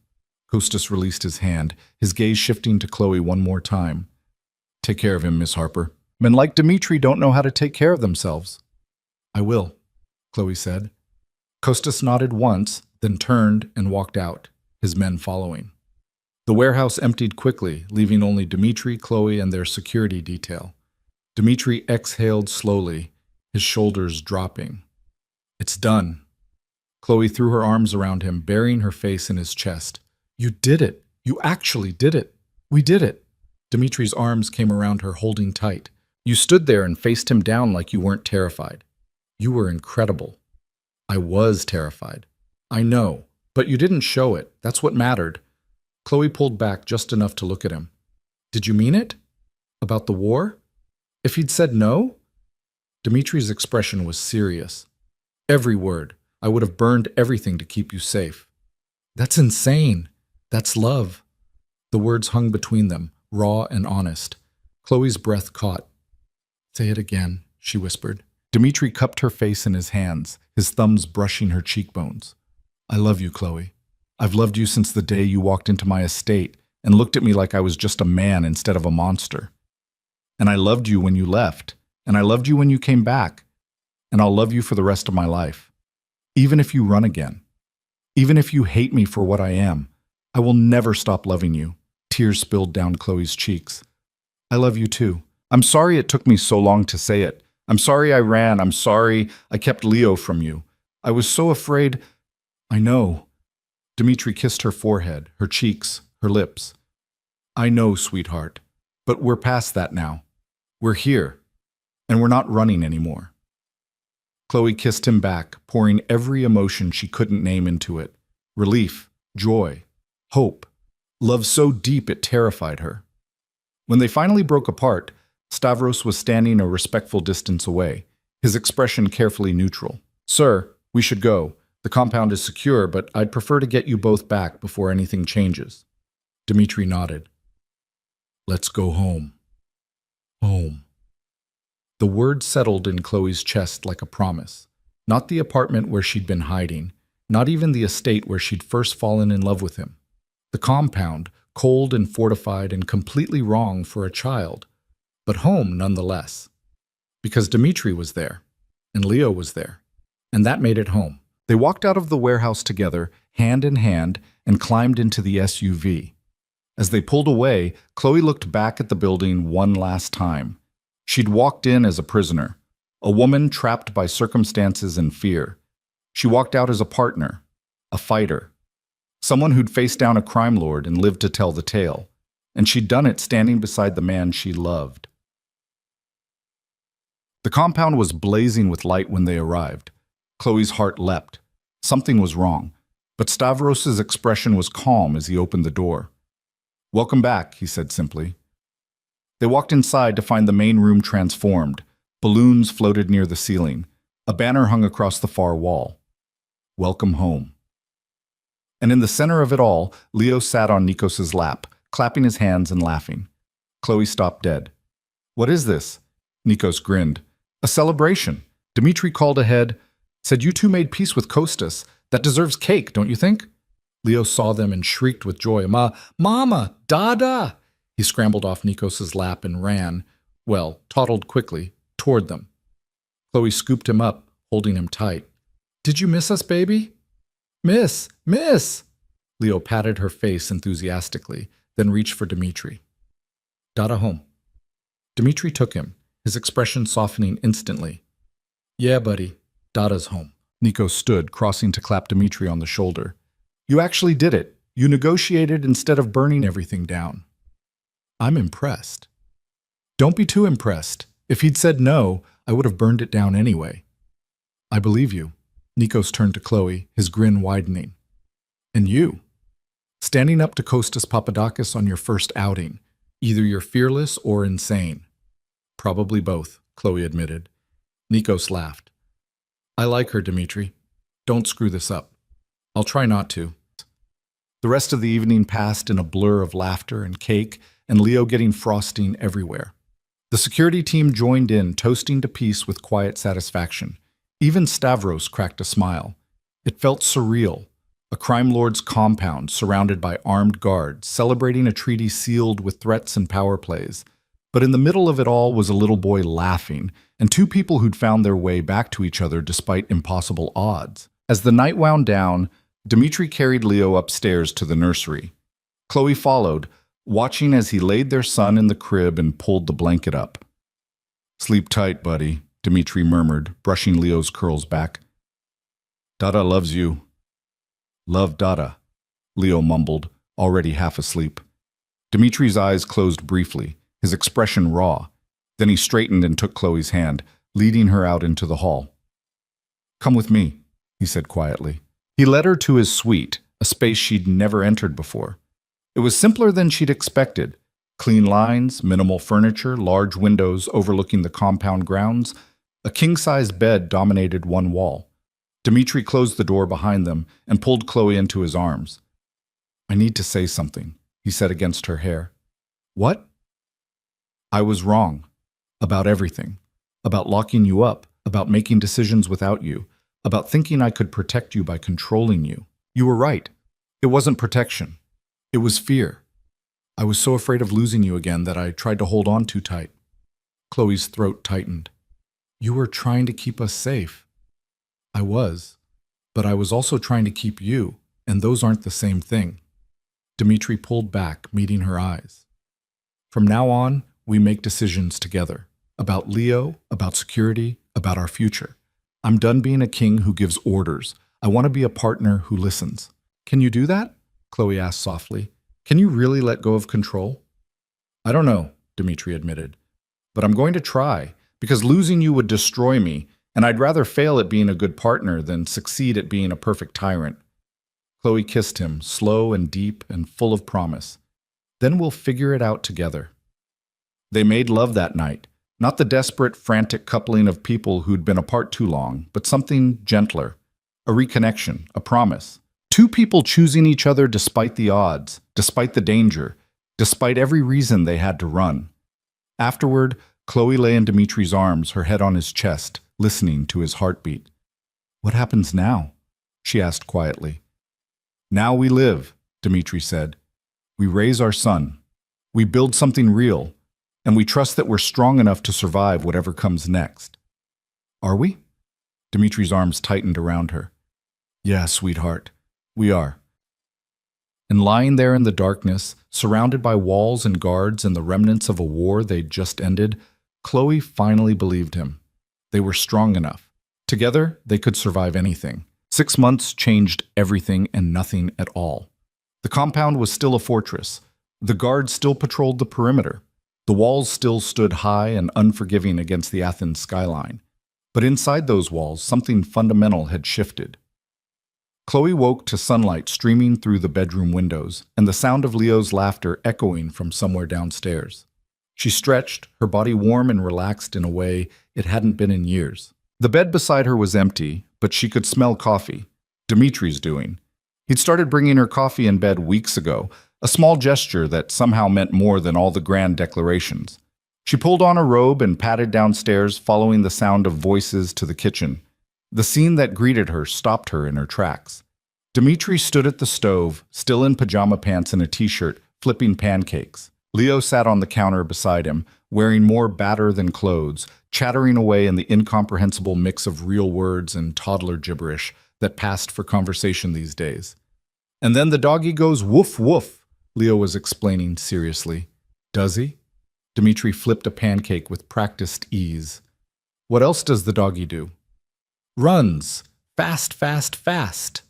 Costas released his hand, his gaze shifting to Chloe one more time. "Take care of him, Miss Harper. Men like Dmitri don't know how to take care of themselves." "I will," Chloe said. Costas nodded once, then turned and walked out, his men following. The warehouse emptied quickly, leaving only Dmitri, Chloe, and their security detail. Dmitri exhaled slowly, his shoulders dropping. "It's done." Chloe threw her arms around him, burying her face in his chest. "You did it. You actually did it. We did it." Dmitri's arms came around her, holding tight. "You stood there and faced him down like you weren't terrified. You were incredible." "I was terrified." "I know, but you didn't show it. That's what mattered." Chloe pulled back just enough to look at him. "Did you mean it? About the war? If he'd said no?" Dmitri's expression was serious. "Every word. I would have burned everything to keep you safe." "That's insane. That's love." The words hung between them, raw and honest. Chloe's breath caught. "Say it again," she whispered. Dmitri cupped her face in his hands, his thumbs brushing her cheekbones. "I love you, Chloe. I've loved you since the day you walked into my estate and looked at me like I was just a man instead of a monster. And I loved you when you left, and I loved you when you came back, and I'll love you for the rest of my life. Even if you run again. Even if you hate me for what I am, I will never stop loving you." Tears spilled down Chloe's cheeks. "I love you too. I'm sorry it took me so long to say it. I'm sorry I ran. I'm sorry I kept Leo from you. I was so afraid." "I know." Dmitri kissed her forehead, her cheeks, her lips. "I know, sweetheart. But we're past that now. We're here. And we're not running anymore." Chloe kissed him back, pouring every emotion she couldn't name into it. Relief, joy, hope, love so deep it terrified her. When they finally broke apart, Stavros was standing a respectful distance away, his expression carefully neutral. "Sir, we should go. The compound is secure, but I'd prefer to get you both back before anything changes." Dmitri nodded. "Let's go home." Home. The word settled in Chloe's chest like a promise. Not the apartment where she'd been hiding, not even the estate where she'd first fallen in love with him. The compound, cold and fortified and completely wrong for a child, but home nonetheless. Because Dmitri was there, and Leo was there, and that made it home. They walked out of the warehouse together, hand in hand, and climbed into the SUV. As they pulled away, Chloe looked back at the building one last time. She'd walked in as a prisoner, a woman trapped by circumstances and fear. She walked out as a partner, a fighter, someone who'd faced down a crime lord and lived to tell the tale. And she'd done it standing beside the man she loved. The compound was blazing with light when they arrived. Chloe's heart leapt. Something was wrong, but Stavros's expression was calm as he opened the door. "Welcome back," he said simply. They walked inside to find the main room transformed. Balloons floated near the ceiling. A banner hung across the far wall. "Welcome home." And in the center of it all, Leo sat on Nikos's lap, clapping his hands and laughing. Chloe stopped dead. "What is this?" Nikos grinned. "A celebration." Dmitri called ahead, said, "You two made peace with Kostas. That deserves cake, don't you think?" Leo saw them and shrieked with joy. Mama! Dada!" He scrambled off Nikos's lap and ran, toddled quickly, toward them. Chloe scooped him up, holding him tight. "Did you miss us, baby?" Miss! Leo patted her face enthusiastically, then reached for Dmitri. "Dada home." Dmitri took him, his expression softening instantly. "Yeah, buddy, Dada's home." Nico stood, crossing to clap Dmitri on the shoulder. "You actually did it. You negotiated instead of burning everything down." "I'm impressed." "Don't be too impressed. If he'd said no, I would have burned it down anyway." "I believe you." Nikos turned to Chloe, his grin widening. "And you? Standing up to Kostas Papadakis on your first outing. Either you're fearless or insane." "Probably both," Chloe admitted. Nikos laughed. "I like her, Dmitri. Don't screw this up." "I'll try not to." The rest of the evening passed in a blur of laughter and cake and Leo getting frosting everywhere. The security team joined in, toasting to peace with quiet satisfaction. Even Stavros cracked a smile. It felt surreal. A crime lord's compound surrounded by armed guards, celebrating a treaty sealed with threats and power plays. But in the middle of it all was a little boy laughing, and two people who'd found their way back to each other despite impossible odds. As the night wound down, Dmitri carried Leo upstairs to the nursery. Chloe followed, watching as he laid their son in the crib and pulled the blanket up. "Sleep tight, buddy," Dmitri murmured, brushing Leo's curls back. "Dada loves you." "Love Dada," Leo mumbled, already half asleep. Dmitri's eyes closed briefly, his expression raw. Then he straightened and took Chloe's hand, leading her out into the hall. "Come with me," he said quietly. He led her to his suite, a space she'd never entered before. It was simpler than she'd expected. Clean lines, minimal furniture, large windows overlooking the compound grounds. A king-size bed dominated one wall. Dmitri closed the door behind them and pulled Chloe into his arms. "I need to say something," he said against her hair. "What?" "I was wrong. About everything. About locking you up. About making decisions without you. About thinking I could protect you by controlling you. You were right. It wasn't protection. It was fear. I was so afraid of losing you again that I tried to hold on too tight." Chloe's throat tightened. "You were trying to keep us safe." "I was. But I was also trying to keep you, and those aren't the same thing." Dmitri pulled back, meeting her eyes. "From now on, we make decisions together. About Leo, about security, about our future. I'm done being a king who gives orders. I want to be a partner who listens." "Can you do that?" Chloe asked softly. "Can you really let go of control?" "I don't know," Dmitri admitted. "But I'm going to try, because losing you would destroy me, and I'd rather fail at being a good partner than succeed at being a perfect tyrant." Chloe kissed him, slow and deep and full of promise. "Then we'll figure it out together." They made love that night, not the desperate, frantic coupling of people who'd been apart too long, but something gentler, a reconnection, a promise. Two people choosing each other despite the odds, despite the danger, despite every reason they had to run. Afterward, Chloe lay in Dmitri's arms, her head on his chest, listening to his heartbeat. "What happens now?" she asked quietly. "Now we live," Dmitri said. "We raise our son. We build something real, and we trust that we're strong enough to survive whatever comes next." "Are we?" Dmitri's arms tightened around her. "Yeah, sweetheart, we are." And lying there in the darkness, surrounded by walls and guards and the remnants of a war they'd just ended, Chloe finally believed him. They were strong enough. Together, they could survive anything. 6 months changed everything and nothing at all. The compound was still a fortress. The guards still patrolled the perimeter. The walls still stood high and unforgiving against the Athens skyline. But inside those walls, something fundamental had shifted. Chloe woke to sunlight streaming through the bedroom windows and the sound of Leo's laughter echoing from somewhere downstairs. She stretched, her body warm and relaxed in a way it hadn't been in years. The bed beside her was empty, but she could smell coffee. Dimitri's doing. He'd started bringing her coffee in bed weeks ago, a small gesture that somehow meant more than all the grand declarations. She pulled on a robe and padded downstairs, following the sound of voices to the kitchen. The scene that greeted her stopped her in her tracks. Dimitri stood at the stove, still in pajama pants and a t-shirt, flipping pancakes. Leo sat on the counter beside him, wearing more batter than clothes, chattering away in the incomprehensible mix of real words and toddler gibberish that passed for conversation these days. And then the doggy goes woof woof, Leo was explaining seriously. Does he? Dimitri flipped a pancake with practiced ease. What else does the doggy do? Runs. Fast, fast, fast.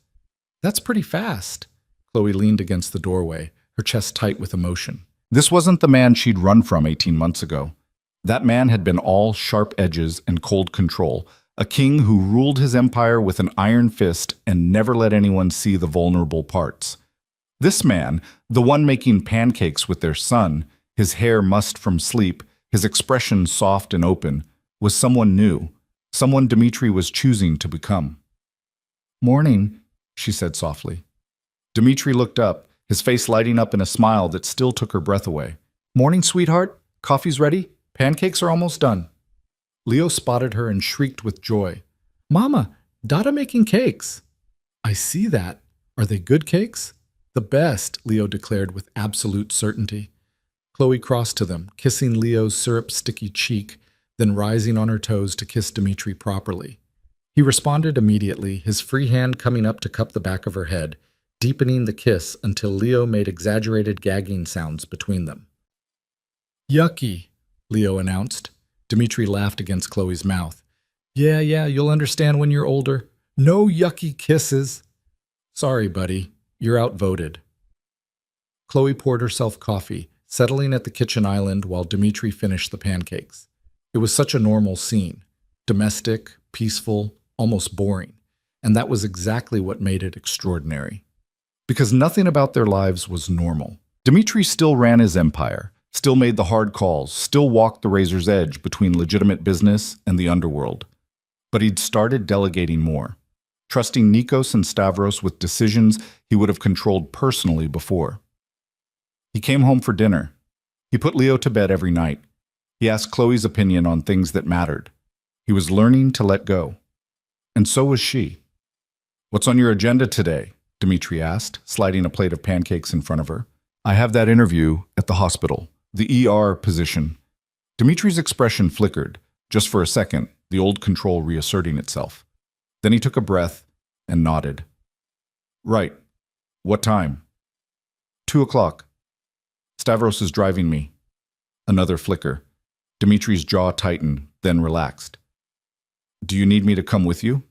That's pretty fast. Chloe leaned against the doorway, her chest tight with emotion. This wasn't the man she'd run from 18 months ago. That man had been all sharp edges and cold control, a king who ruled his empire with an iron fist and never let anyone see the vulnerable parts. This man, the one making pancakes with their son, his hair mussed from sleep, his expression soft and open, was someone new, someone Dimitri was choosing to become. Morning, she said softly. Dimitri looked up, his face lighting up in a smile that still took her breath away. Morning, sweetheart. Coffee's ready. Pancakes are almost done. Leo spotted her and shrieked with joy. Mama, Dada making cakes. I see that. Are they good cakes? The best, Leo declared with absolute certainty. Chloe crossed to them, kissing Leo's syrup-sticky cheek, then rising on her toes to kiss Dimitri properly. He responded immediately, his free hand coming up to cup the back of her head, deepening the kiss until Leo made exaggerated gagging sounds between them. Yucky, Leo announced. Dimitri laughed against Chloe's mouth. Yeah, you'll understand when you're older. No yucky kisses. Sorry, buddy. You're outvoted. Chloe poured herself coffee, settling at the kitchen island while Dimitri finished the pancakes. It was such a normal scene. Domestic, peaceful, almost boring. And that was exactly what made it extraordinary. Because nothing about their lives was normal. Dimitri still ran his empire, still made the hard calls, still walked the razor's edge between legitimate business and the underworld. But he'd started delegating more, trusting Nikos and Stavros with decisions he would have controlled personally before. He came home for dinner. He put Leo to bed every night. He asked Chloe's opinion on things that mattered. He was learning to let go. And so was she. What's on your agenda today? Dimitri asked, sliding a plate of pancakes in front of her. I have that interview at the hospital, the ER position. Dimitri's expression flickered, just for a second, the old control reasserting itself. Then he took a breath and nodded. Right. What time? 2:00. Stavros is driving me. Another flicker. Dimitri's jaw tightened, then relaxed. Do you need me to come with you?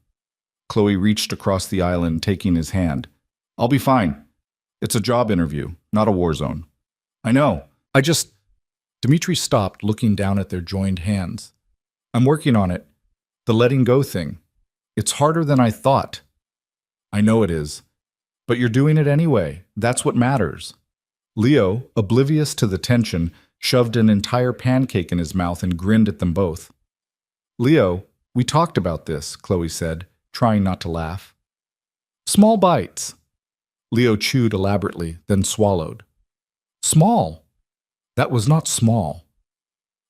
Chloe reached across the island, taking his hand. I'll be fine. It's a job interview, not a war zone. I know. Dimitri stopped, looking down at their joined hands. I'm working on it. The letting go thing. It's harder than I thought. I know it is. But you're doing it anyway. That's what matters. Leo, oblivious to the tension, shoved an entire pancake in his mouth and grinned at them both. Leo, we talked about this, Chloe said, trying not to laugh. Small bites. Leo chewed elaborately, then swallowed. Small. That was not small.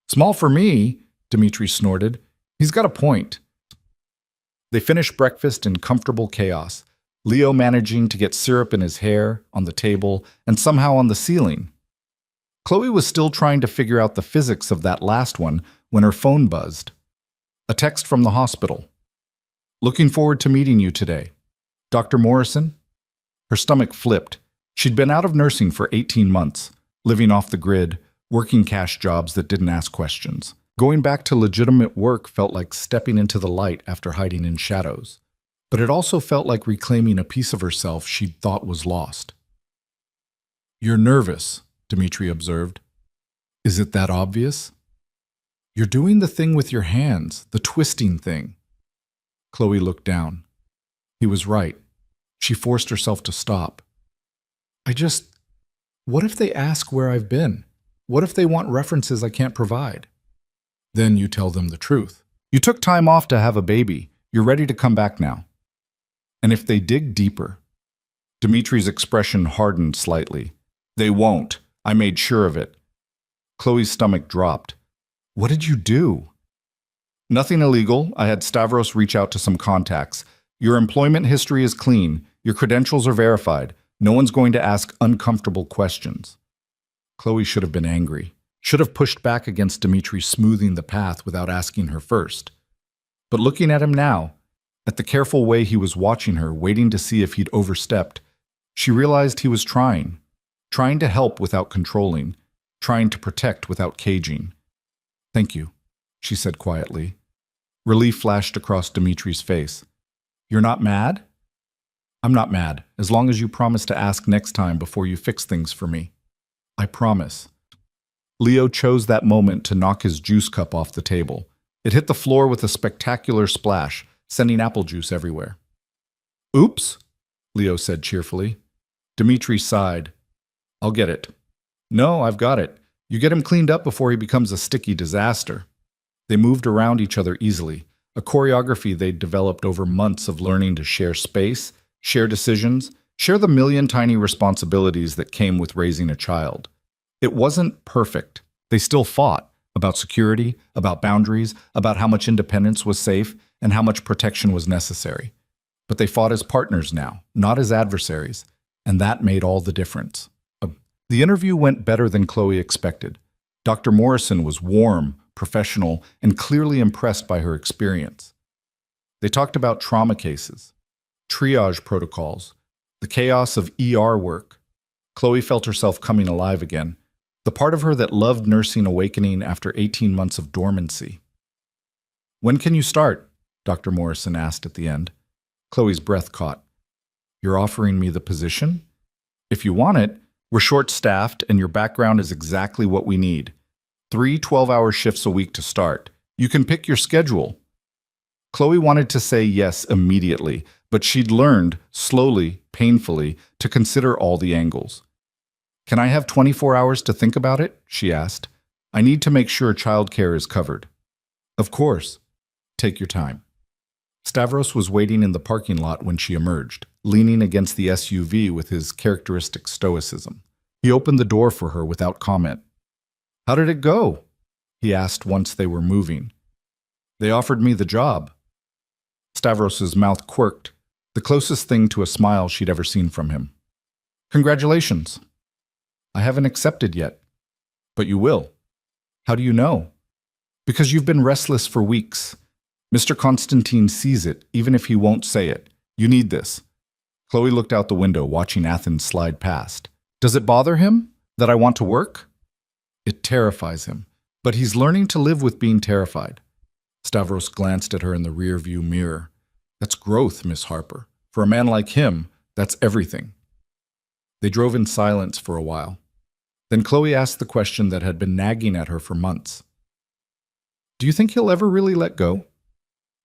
Small for me, Dimitri snorted. He's got a point. They finished breakfast in comfortable chaos, Leo managing to get syrup in his hair, on the table, and somehow on the ceiling. Chloe was still trying to figure out the physics of that last one when her phone buzzed. A text from the hospital. Looking forward to meeting you today. Dr. Morrison? Her stomach flipped. She'd been out of nursing for 18 months, living off the grid, working cash jobs that didn't ask questions. Going back to legitimate work felt like stepping into the light after hiding in shadows. But it also felt like reclaiming a piece of herself she'd thought was lost. "You're nervous," Dmitri observed. "Is it that obvious?" "You're doing the thing with your hands, the twisting thing." Chloe looked down. He was right. She forced herself to stop. What if they ask where I've been? What if they want references I can't provide?" "Then you tell them the truth. You took time off to have a baby. You're ready to come back now." "And if they dig deeper?" Dimitri's expression hardened slightly. "They won't. I made sure of it." Chloe's stomach dropped. "What did you do?" "Nothing illegal. I had Stavros reach out to some contacts. Your employment history is clean. Your credentials are verified. No one's going to ask uncomfortable questions." Chloe should have been angry. Should have pushed back against Dmitri smoothing the path without asking her first. But looking at him now, at the careful way he was watching her, waiting to see if he'd overstepped, she realized he was trying to help without controlling, trying to protect without caging. "Thank you," she said quietly. Relief flashed across Dimitri's face. "You're not mad?" "I'm not mad, as long as you promise to ask next time before you fix things for me." "I promise." Leo chose that moment to knock his juice cup off the table. It hit the floor with a spectacular splash, sending apple juice everywhere. "Oops," Leo said cheerfully. Dmitri sighed. "I'll get it." "No, I've got it. You get him cleaned up before he becomes a sticky disaster." They moved around each other easily, a choreography they'd developed over months of learning to share space, share decisions, share the million tiny responsibilities that came with raising a child. It wasn't perfect. They still fought about security, about boundaries, about how much independence was safe and how much protection was necessary. But they fought as partners now, not as adversaries, and that made all the difference. The interview went better than Chloe expected. Dr. Morrison was warm, professional, and clearly impressed by her experience. They talked about trauma cases, triage protocols, the chaos of ER work. Chloe felt herself coming alive again, the part of her that loved nursing awakening after 18 months of dormancy. "When can you start?" Dr. Morrison asked at the end. Chloe's breath caught. "You're offering me the position? If you want it, we're short-staffed and your background is exactly what we need. 3 12-hour shifts a week to start. You can pick your schedule." Chloe wanted to say yes immediately, but she'd learned, slowly, painfully, to consider all the angles. "Can I have 24 hours to think about it?" she asked. "I need to make sure childcare is covered." "Of course. Take your time." Stavros was waiting in the parking lot when she emerged, leaning against the SUV with his characteristic stoicism. He opened the door for her without comment. "How did it go?" he asked once they were moving. "They offered me the job." Stavros's mouth quirked, the closest thing to a smile she'd ever seen from him. "Congratulations." "I haven't accepted yet." "But you will." "How do you know?" "Because you've been restless for weeks. Mr. Constantine sees it, even if he won't say it. You need this." Chloe looked out the window, watching Athens slide past. "Does it bother him that I want to work?" "It terrifies him, but he's learning to live with being terrified." Stavros glanced at her in the rear-view mirror. "That's growth, Miss Harper. For a man like him, that's everything." They drove in silence for a while. Then Chloe asked the question that had been nagging at her for months. "Do you think he'll ever really let go?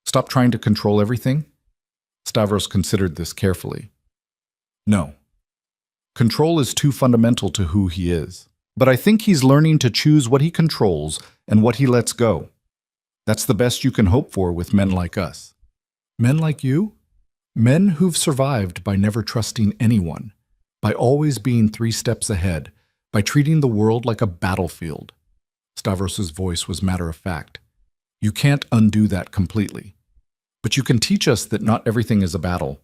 Stop trying to control everything?" Stavros considered this carefully. "No. Control is too fundamental to who he is. But I think he's learning to choose what he controls and what he lets go. That's the best you can hope for with men like us." "Men like you?" "Men who've survived by never trusting anyone, by always being 3 steps ahead, by treating the world like a battlefield." Stavros's voice was matter-of-fact. "You can't undo that completely. But you can teach us that not everything is a battle,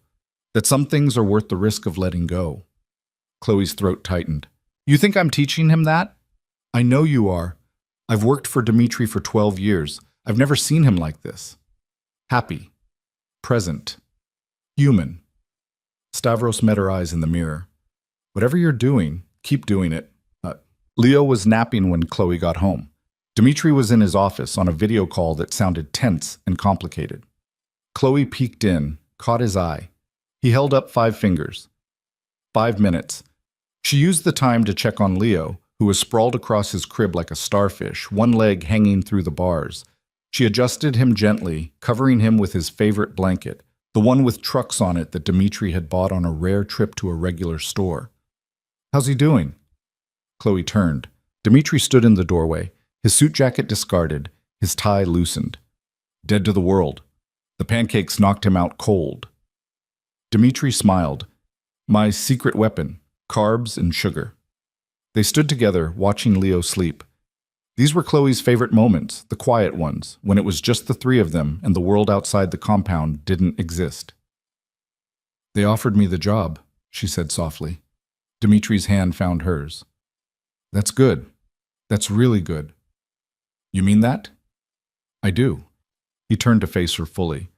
that some things are worth the risk of letting go." Chloe's throat tightened. "You think I'm teaching him that?" "I know you are. I've worked for Dmitri for 12 years. I've never seen him like this. Happy. Present. Human." Stavros met her eyes in the mirror. Whatever you're doing, keep doing it. Leo was napping when Chloe got home. Dimitri was in his office on a video call that sounded tense and complicated. Chloe peeked in, caught his eye. He held up 5 fingers. 5 minutes. She used the time to check on Leo, who was sprawled across his crib like a starfish, one leg hanging through the bars. She adjusted him gently, covering him with his favorite blanket, the one with trucks on it that Dimitri had bought on a rare trip to a regular store. "How's he doing?" Chloe turned. Dimitri stood in the doorway, his suit jacket discarded, his tie loosened. Dead to the world. The pancakes knocked him out cold. Dimitri smiled. "My secret weapon, carbs and sugar." They stood together, watching Leo sleep. These were Chloe's favorite moments, the quiet ones, when it was just the 3 of them and the world outside the compound didn't exist. "They offered me the job," she said softly. Dimitri's hand found hers. "That's good. That's really good." "You mean that?" "I do." He turned to face her fully.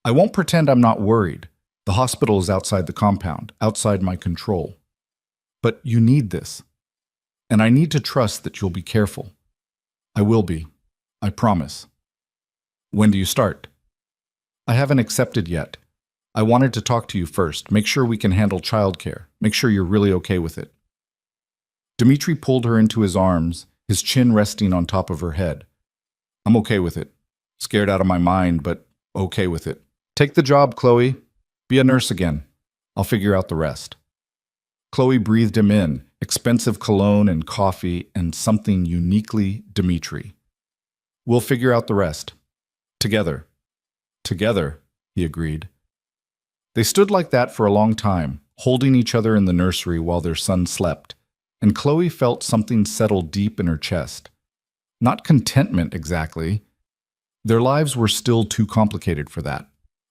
"I won't pretend I'm not worried. The hospital is outside the compound, outside my control. But you need this. And I need to trust that you'll be careful. I will be. I promise." "When do you start?" "I haven't accepted yet. I wanted to talk to you first, make sure we can handle childcare, make sure you're really okay with it." Dimitri pulled her into his arms, his chin resting on top of her head. "I'm okay with it. Scared out of my mind, but okay with it. Take the job, Chloe. Be a nurse again. I'll figure out the rest." Chloe breathed him in, expensive cologne and coffee and something uniquely Dimitri. "We'll figure out the rest. Together." "Together," he agreed. They stood like that for a long time, holding each other in the nursery while their son slept, and Chloe felt something settle deep in her chest. Not contentment exactly. Their lives were still too complicated for that,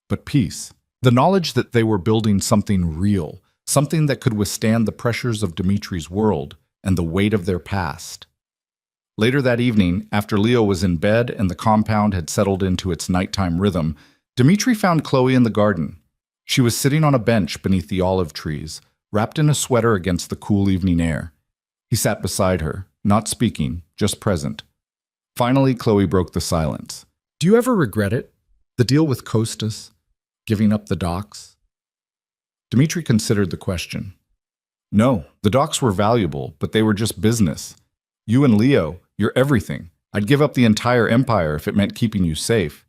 but peace. The knowledge that they were building something real, something that could withstand the pressures of Dimitri's world and the weight of their past. Later that evening, after Leo was in bed and the compound had settled into its nighttime rhythm, Dimitri found Chloe in the garden. She was sitting on a bench beneath the olive trees, wrapped in a sweater against the cool evening air. He sat beside her, not speaking, just present. Finally, Chloe broke the silence. "Do you ever regret it? The deal with Costas? Giving up the docks?" Dimitri considered the question. "No, the docks were valuable, but they were just business. You and Leo, you're everything. I'd give up the entire empire if it meant keeping you safe."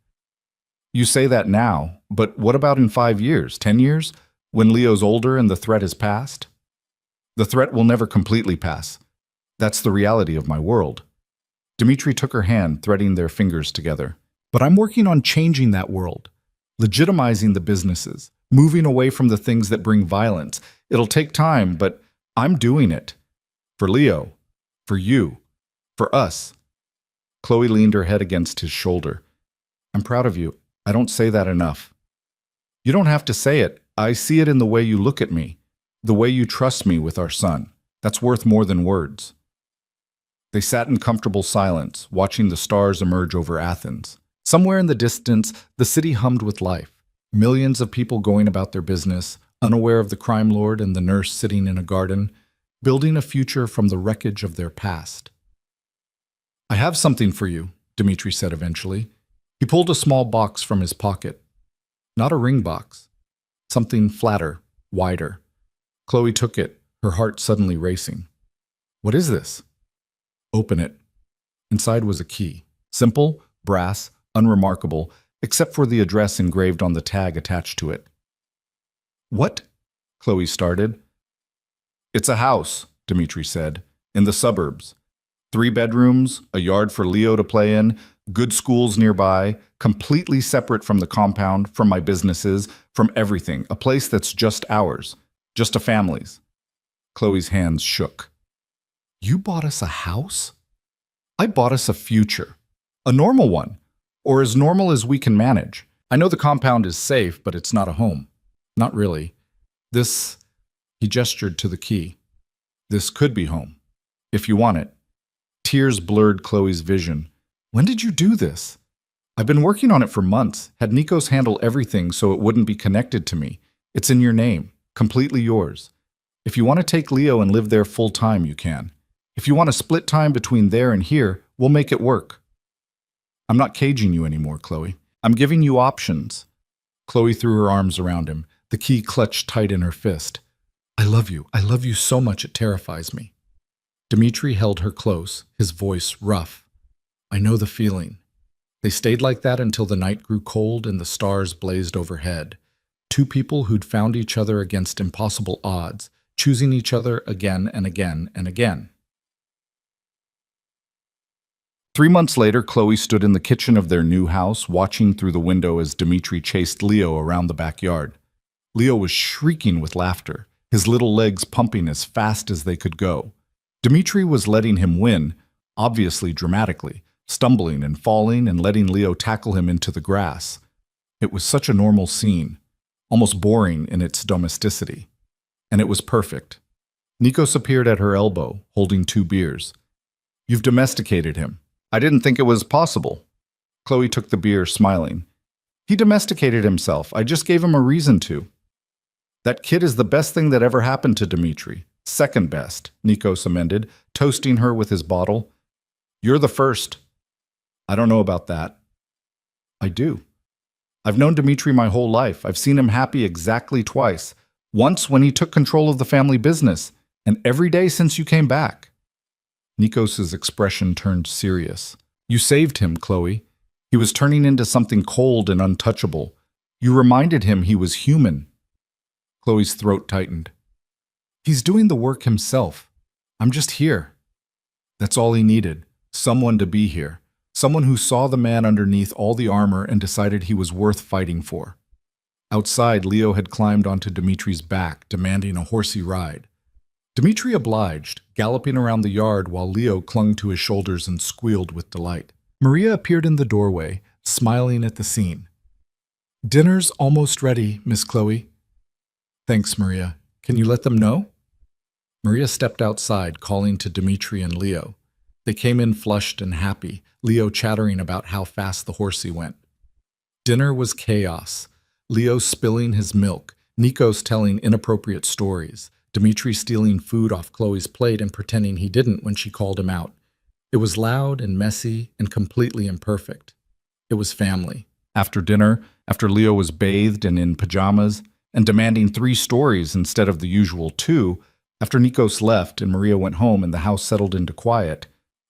"You say that now, but what about in 5 years, 10 years, when Leo's older and the threat has passed?" "The threat will never completely pass. That's the reality of my world." Dimitri took her hand, threading their fingers together. "But I'm working on changing that world, legitimizing the businesses, moving away from the things that bring violence. It'll take time, but I'm doing it. For Leo, for you, for us." Chloe leaned her head against his shoulder. "I'm proud of you. I don't say that enough." "You don't have to say it. I see it in the way you look at me, the way you trust me with our son. That's worth more than words." They sat in comfortable silence, watching the stars emerge over Athens. Somewhere in the distance, the city hummed with life. Millions of people going about their business, unaware of the crime lord and the nurse sitting in a garden, building a future from the wreckage of their past. "I have something for you," Dimitri said eventually. He pulled a small box from his pocket. Not a ring box. Something flatter, wider. Chloe took it, her heart suddenly racing. "What is this?" "Open it." Inside was a key. Simple, brass, unremarkable, except for the address engraved on the tag attached to it. "What?" Chloe started. "It's a house," Dimitri said, "in the suburbs. 3 bedrooms, a yard for Leo to play in, good schools nearby, completely separate from the compound, from my businesses, from everything. A place that's just ours, just a family's." Chloe's hands shook. "You bought us a house?" "I bought us a future. A normal one. Or as normal as we can manage. I know the compound is safe, but it's not a home. Not really. This," he gestured to the key, "this could be home. If you want it." Tears blurred Chloe's vision. "When did you do this?" "I've been working on it for months. Had Nikos handle everything so it wouldn't be connected to me. It's in your name. Completely yours. If you want to take Leo and live there full time, you can. If you want to split time between there and here, we'll make it work. I'm not caging you anymore, Chloe. I'm giving you options. Chloe threw her arms around him, the key clutched tight in her fist. I love you. I love you so much it terrifies me. Dmitri held her close, his voice rough. I know the feeling. They stayed like that until the night grew cold and the stars blazed overhead. Two people who'd found each other against impossible odds, choosing each other again and again and again. 3 months later, Chloe stood in the kitchen of their new house, watching through the window as Dmitri chased Leo around the backyard. Leo was shrieking with laughter, his little legs pumping as fast as they could go. Dmitri was letting him win, obviously dramatically, stumbling and falling and letting Leo tackle him into the grass. It was such a normal scene, almost boring in its domesticity. And it was perfect. Nikos appeared at her elbow, holding 2 beers. You've domesticated him. I didn't think it was possible. Chloe took the beer, smiling. He domesticated himself. I just gave him a reason to. That kid is the best thing that ever happened to Dmitri. Second best, Nikos amended, toasting her with his bottle. You're the first. I don't know about that. I do. I've known Dmitri my whole life. I've seen him happy exactly twice. Once when he took control of the family business, and every day since you came back. Nikos's expression turned serious. You saved him, Chloe. He was turning into something cold and untouchable. You reminded him he was human. Chloe's throat tightened. He's doing the work himself. I'm just here. That's all he needed. Someone to be here. Someone who saw the man underneath all the armor and decided he was worth fighting for. Outside, Leo had climbed onto Dmitri's back, demanding a horsey ride. Dmitri obliged, galloping around the yard while Leo clung to his shoulders and squealed with delight. Maria appeared in the doorway, smiling at the scene. Dinner's almost ready, Miss Chloe. Thanks, Maria. Can you let them know? Maria stepped outside, calling to Dmitri and Leo. They came in flushed and happy, Leo chattering about how fast the horsey went. Dinner was chaos. Leo spilling his milk, Nikos telling inappropriate stories, Dmitri stealing food off Chloe's plate and pretending he didn't when she called him out. It was loud and messy and completely imperfect. It was family. After dinner, after Leo was bathed and in pajamas, and demanding 3 stories instead of the usual 2, after Nikos left and Maria went home and the house settled into quiet,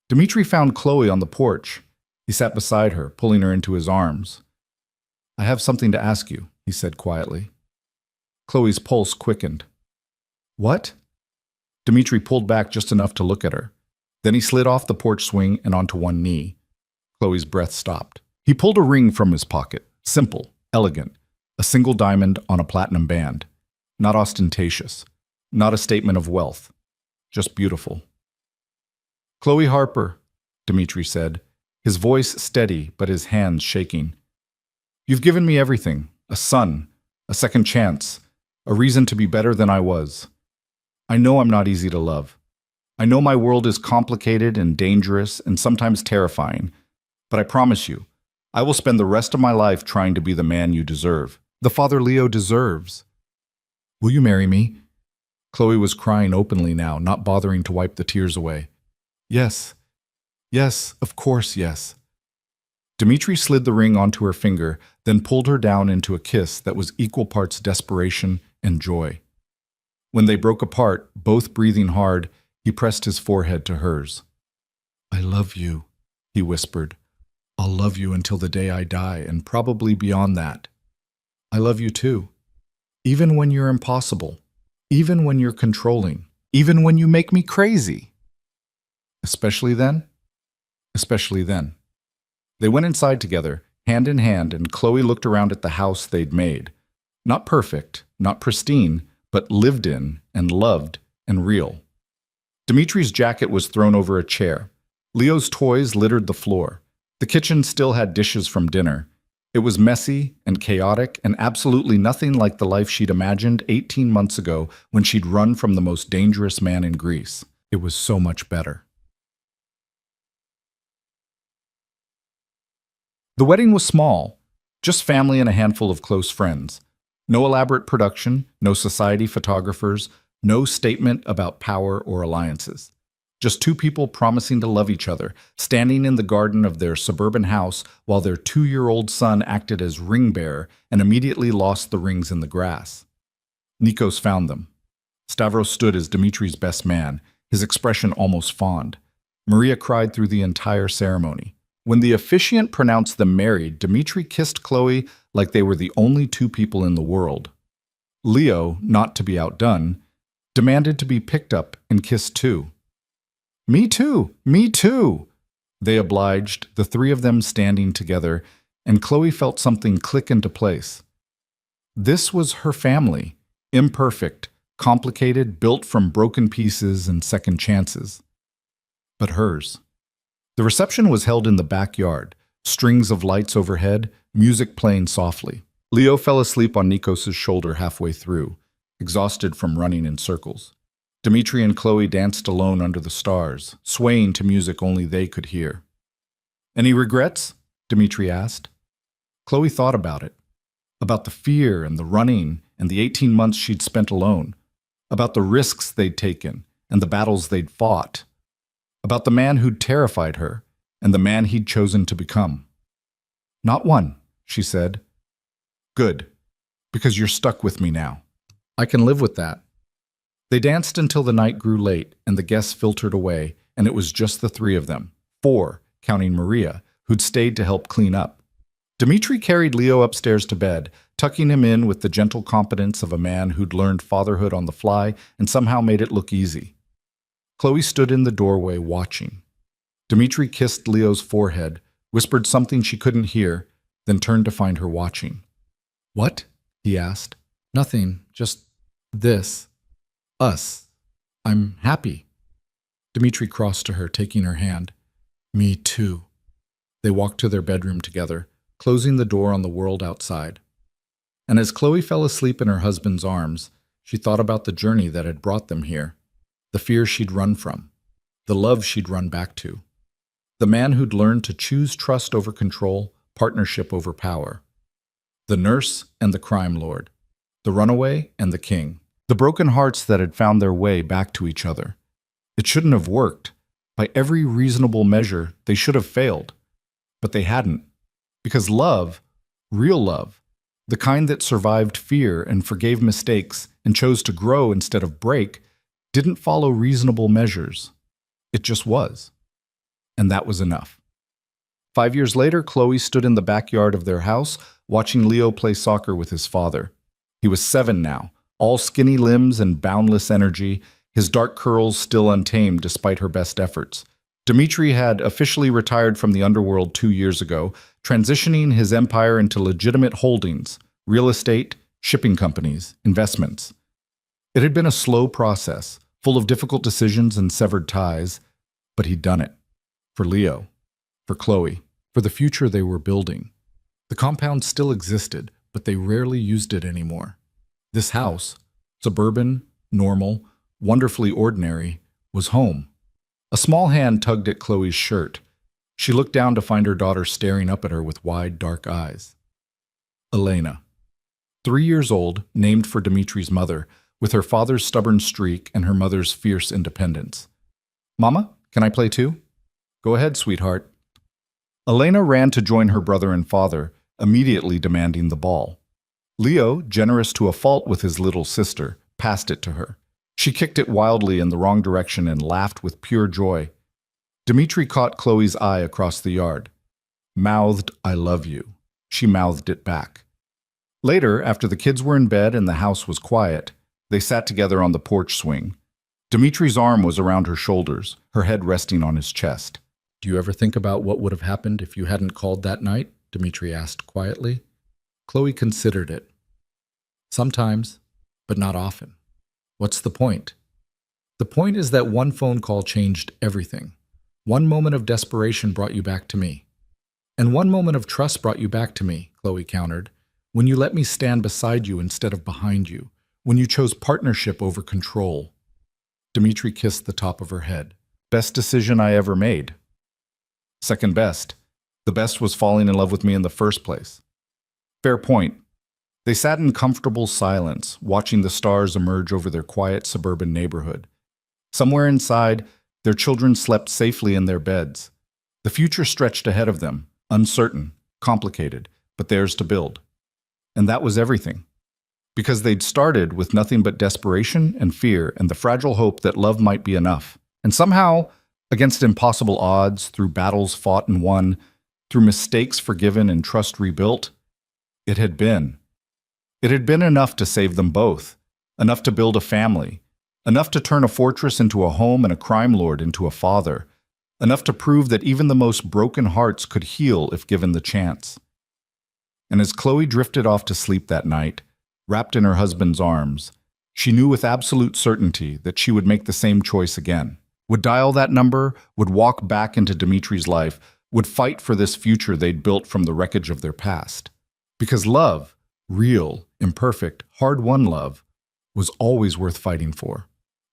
Dmitri found Chloe on the porch. He sat beside her, pulling her into his arms. I have something to ask you, he said quietly. Chloe's pulse quickened. What? Dmitri pulled back just enough to look at her. Then he slid off the porch swing and onto one knee. Chloe's breath stopped. He pulled a ring from his pocket. Simple, elegant. A single diamond on a platinum band. Not ostentatious. Not a statement of wealth. Just beautiful. Chloe Harper, Dmitri said, his voice steady but his hands shaking. You've given me everything. A son, a second chance, a reason to be better than I was. I know I'm not easy to love. I know my world is complicated and dangerous and sometimes terrifying, but I promise you, I will spend the rest of my life trying to be the man you deserve, the father Leo deserves. Will you marry me? Chloe was crying openly now, not bothering to wipe the tears away. Yes. Yes, of course, yes. Dmitri slid the ring onto her finger, then pulled her down into a kiss that was equal parts desperation and joy. When they broke apart, both breathing hard, he pressed his forehead to hers. I love you, he whispered. I'll love you until the day I die, and probably beyond that. I love you too. Even when you're impossible. Even when you're controlling. Even when you make me crazy. Especially then? Especially then. They went inside together, hand in hand, and Chloe looked around at the house they'd made. Not perfect, not pristine, but lived in and loved and real. Dmitri's jacket was thrown over a chair. Leo's toys littered the floor. The kitchen still had dishes from dinner. It was messy and chaotic and absolutely nothing like the life she'd imagined 18 months ago when she'd run from the most dangerous man in Greece. It was so much better. The wedding was small, just family and a handful of close friends. No elaborate production, no society photographers, No statement about power or alliances. Just two people promising to love each other, standing in the garden of their suburban house while their 2-year-old son acted as ring bearer and immediately lost the rings in the grass. Nikos found them. Stavros stood as Dimitri's best man, his expression almost fond. Maria cried through the entire ceremony. When the officiant pronounced them married, Dimitri kissed Chloe like they were the only two people in the world. Leo, not to be outdone, demanded to be picked up and kissed too. Me too, me too, they obliged, the three of them standing together, and Chloe felt something click into place. This was her family, imperfect, complicated, built from broken pieces and second chances. But hers. The reception was held in the backyard, strings of lights overhead, music playing softly. Leo fell asleep on Nikos' shoulder halfway through, exhausted from running in circles. Dimitri and Chloe danced alone under the stars, swaying to music only they could hear. Any regrets? Dimitri asked. Chloe thought about it. About the fear and the running and the 18 months she'd spent alone. About the risks they'd taken and the battles they'd fought. About the man who'd terrified her and the man he'd chosen to become. Not one, she said. Good, because you're stuck with me now. I can live with that. They danced until the night grew late and the guests filtered away, and it was just the three of them, 4, counting Maria, who'd stayed to help clean up. Dimitri carried Leo upstairs to bed, tucking him in with the gentle competence of a man who'd learned fatherhood on the fly and somehow made it look easy. Chloe stood in the doorway watching. Dimitri kissed Leo's forehead, whispered something she couldn't hear, then turned to find her watching. What? He asked. Nothing, just this. Us. I'm happy. Dimitri crossed to her, taking her hand. Me too. They walked to their bedroom together, closing the door on the world outside. And as Chloe fell asleep in her husband's arms, she thought about the journey that had brought them here, the fear she'd run from, the love she'd run back to, the man who'd learned to choose trust over control, partnership over power, the nurse and the crime lord, the runaway and the king. The broken hearts that had found their way back to each other. It shouldn't have worked. By every reasonable measure, they should have failed. But they hadn't. Because love, real love, the kind that survived fear and forgave mistakes and chose to grow instead of break, didn't follow reasonable measures. It just was. And that was enough. 5 years later, Chloe stood in the backyard of their house, watching Leo play soccer with his father. He was 7 now. All skinny limbs and boundless energy, his dark curls still untamed despite her best efforts. Dimitri had officially retired from the underworld 2 years ago, transitioning his empire into legitimate holdings, real estate, shipping companies, investments. It had been a slow process, full of difficult decisions and severed ties, but he'd done it. For Leo, for Chloe, for the future they were building. The compound still existed, but they rarely used it anymore. This house, suburban, normal, wonderfully ordinary, was home. A small hand tugged at Chloe's shirt. She looked down to find her daughter staring up at her with wide, dark eyes. Elena. 3 years old, named for Dimitri's mother, with her father's stubborn streak and her mother's fierce independence. Mama, can I play too? Go ahead, sweetheart. Elena ran to join her brother and father, immediately demanding the ball. Leo, generous to a fault with his little sister, passed it to her. She kicked it wildly in the wrong direction and laughed with pure joy. Dimitri caught Chloe's eye across the yard. Mouthed, I love you. She mouthed it back. Later, after the kids were in bed and the house was quiet, they sat together on the porch swing. Dimitri's arm was around her shoulders, her head resting on his chest. Do you ever think about what would have happened if you hadn't called that night? Dimitri asked quietly. Chloe considered it. Sometimes, but not often. What's the point? The point is that one phone call changed everything. One moment of desperation brought you back to me. And one moment of trust brought you back to me, Chloe countered, when you let me stand beside you instead of behind you, when you chose partnership over control. Dimitri kissed the top of her head. Best decision I ever made. Second best. The best was falling in love with me in the first place. Fair point. They sat in comfortable silence, watching the stars emerge over their quiet suburban neighborhood. Somewhere inside, their children slept safely in their beds. The future stretched ahead of them, uncertain, complicated, but theirs to build. And that was everything. Because they'd started with nothing but desperation and fear and the fragile hope that love might be enough. And somehow, against impossible odds, through battles fought and won, through mistakes forgiven and trust rebuilt, it had been. It had been enough to save them both, enough to build a family, enough to turn a fortress into a home and a crime lord into a father, enough to prove that even the most broken hearts could heal if given the chance. And as Chloe drifted off to sleep that night, wrapped in her husband's arms, she knew with absolute certainty that she would make the same choice again, would dial that number, would walk back into Dimitri's life, would fight for this future they'd built from the wreckage of their past. Because love, real, imperfect, hard-won love, was always worth fighting for.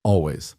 Always.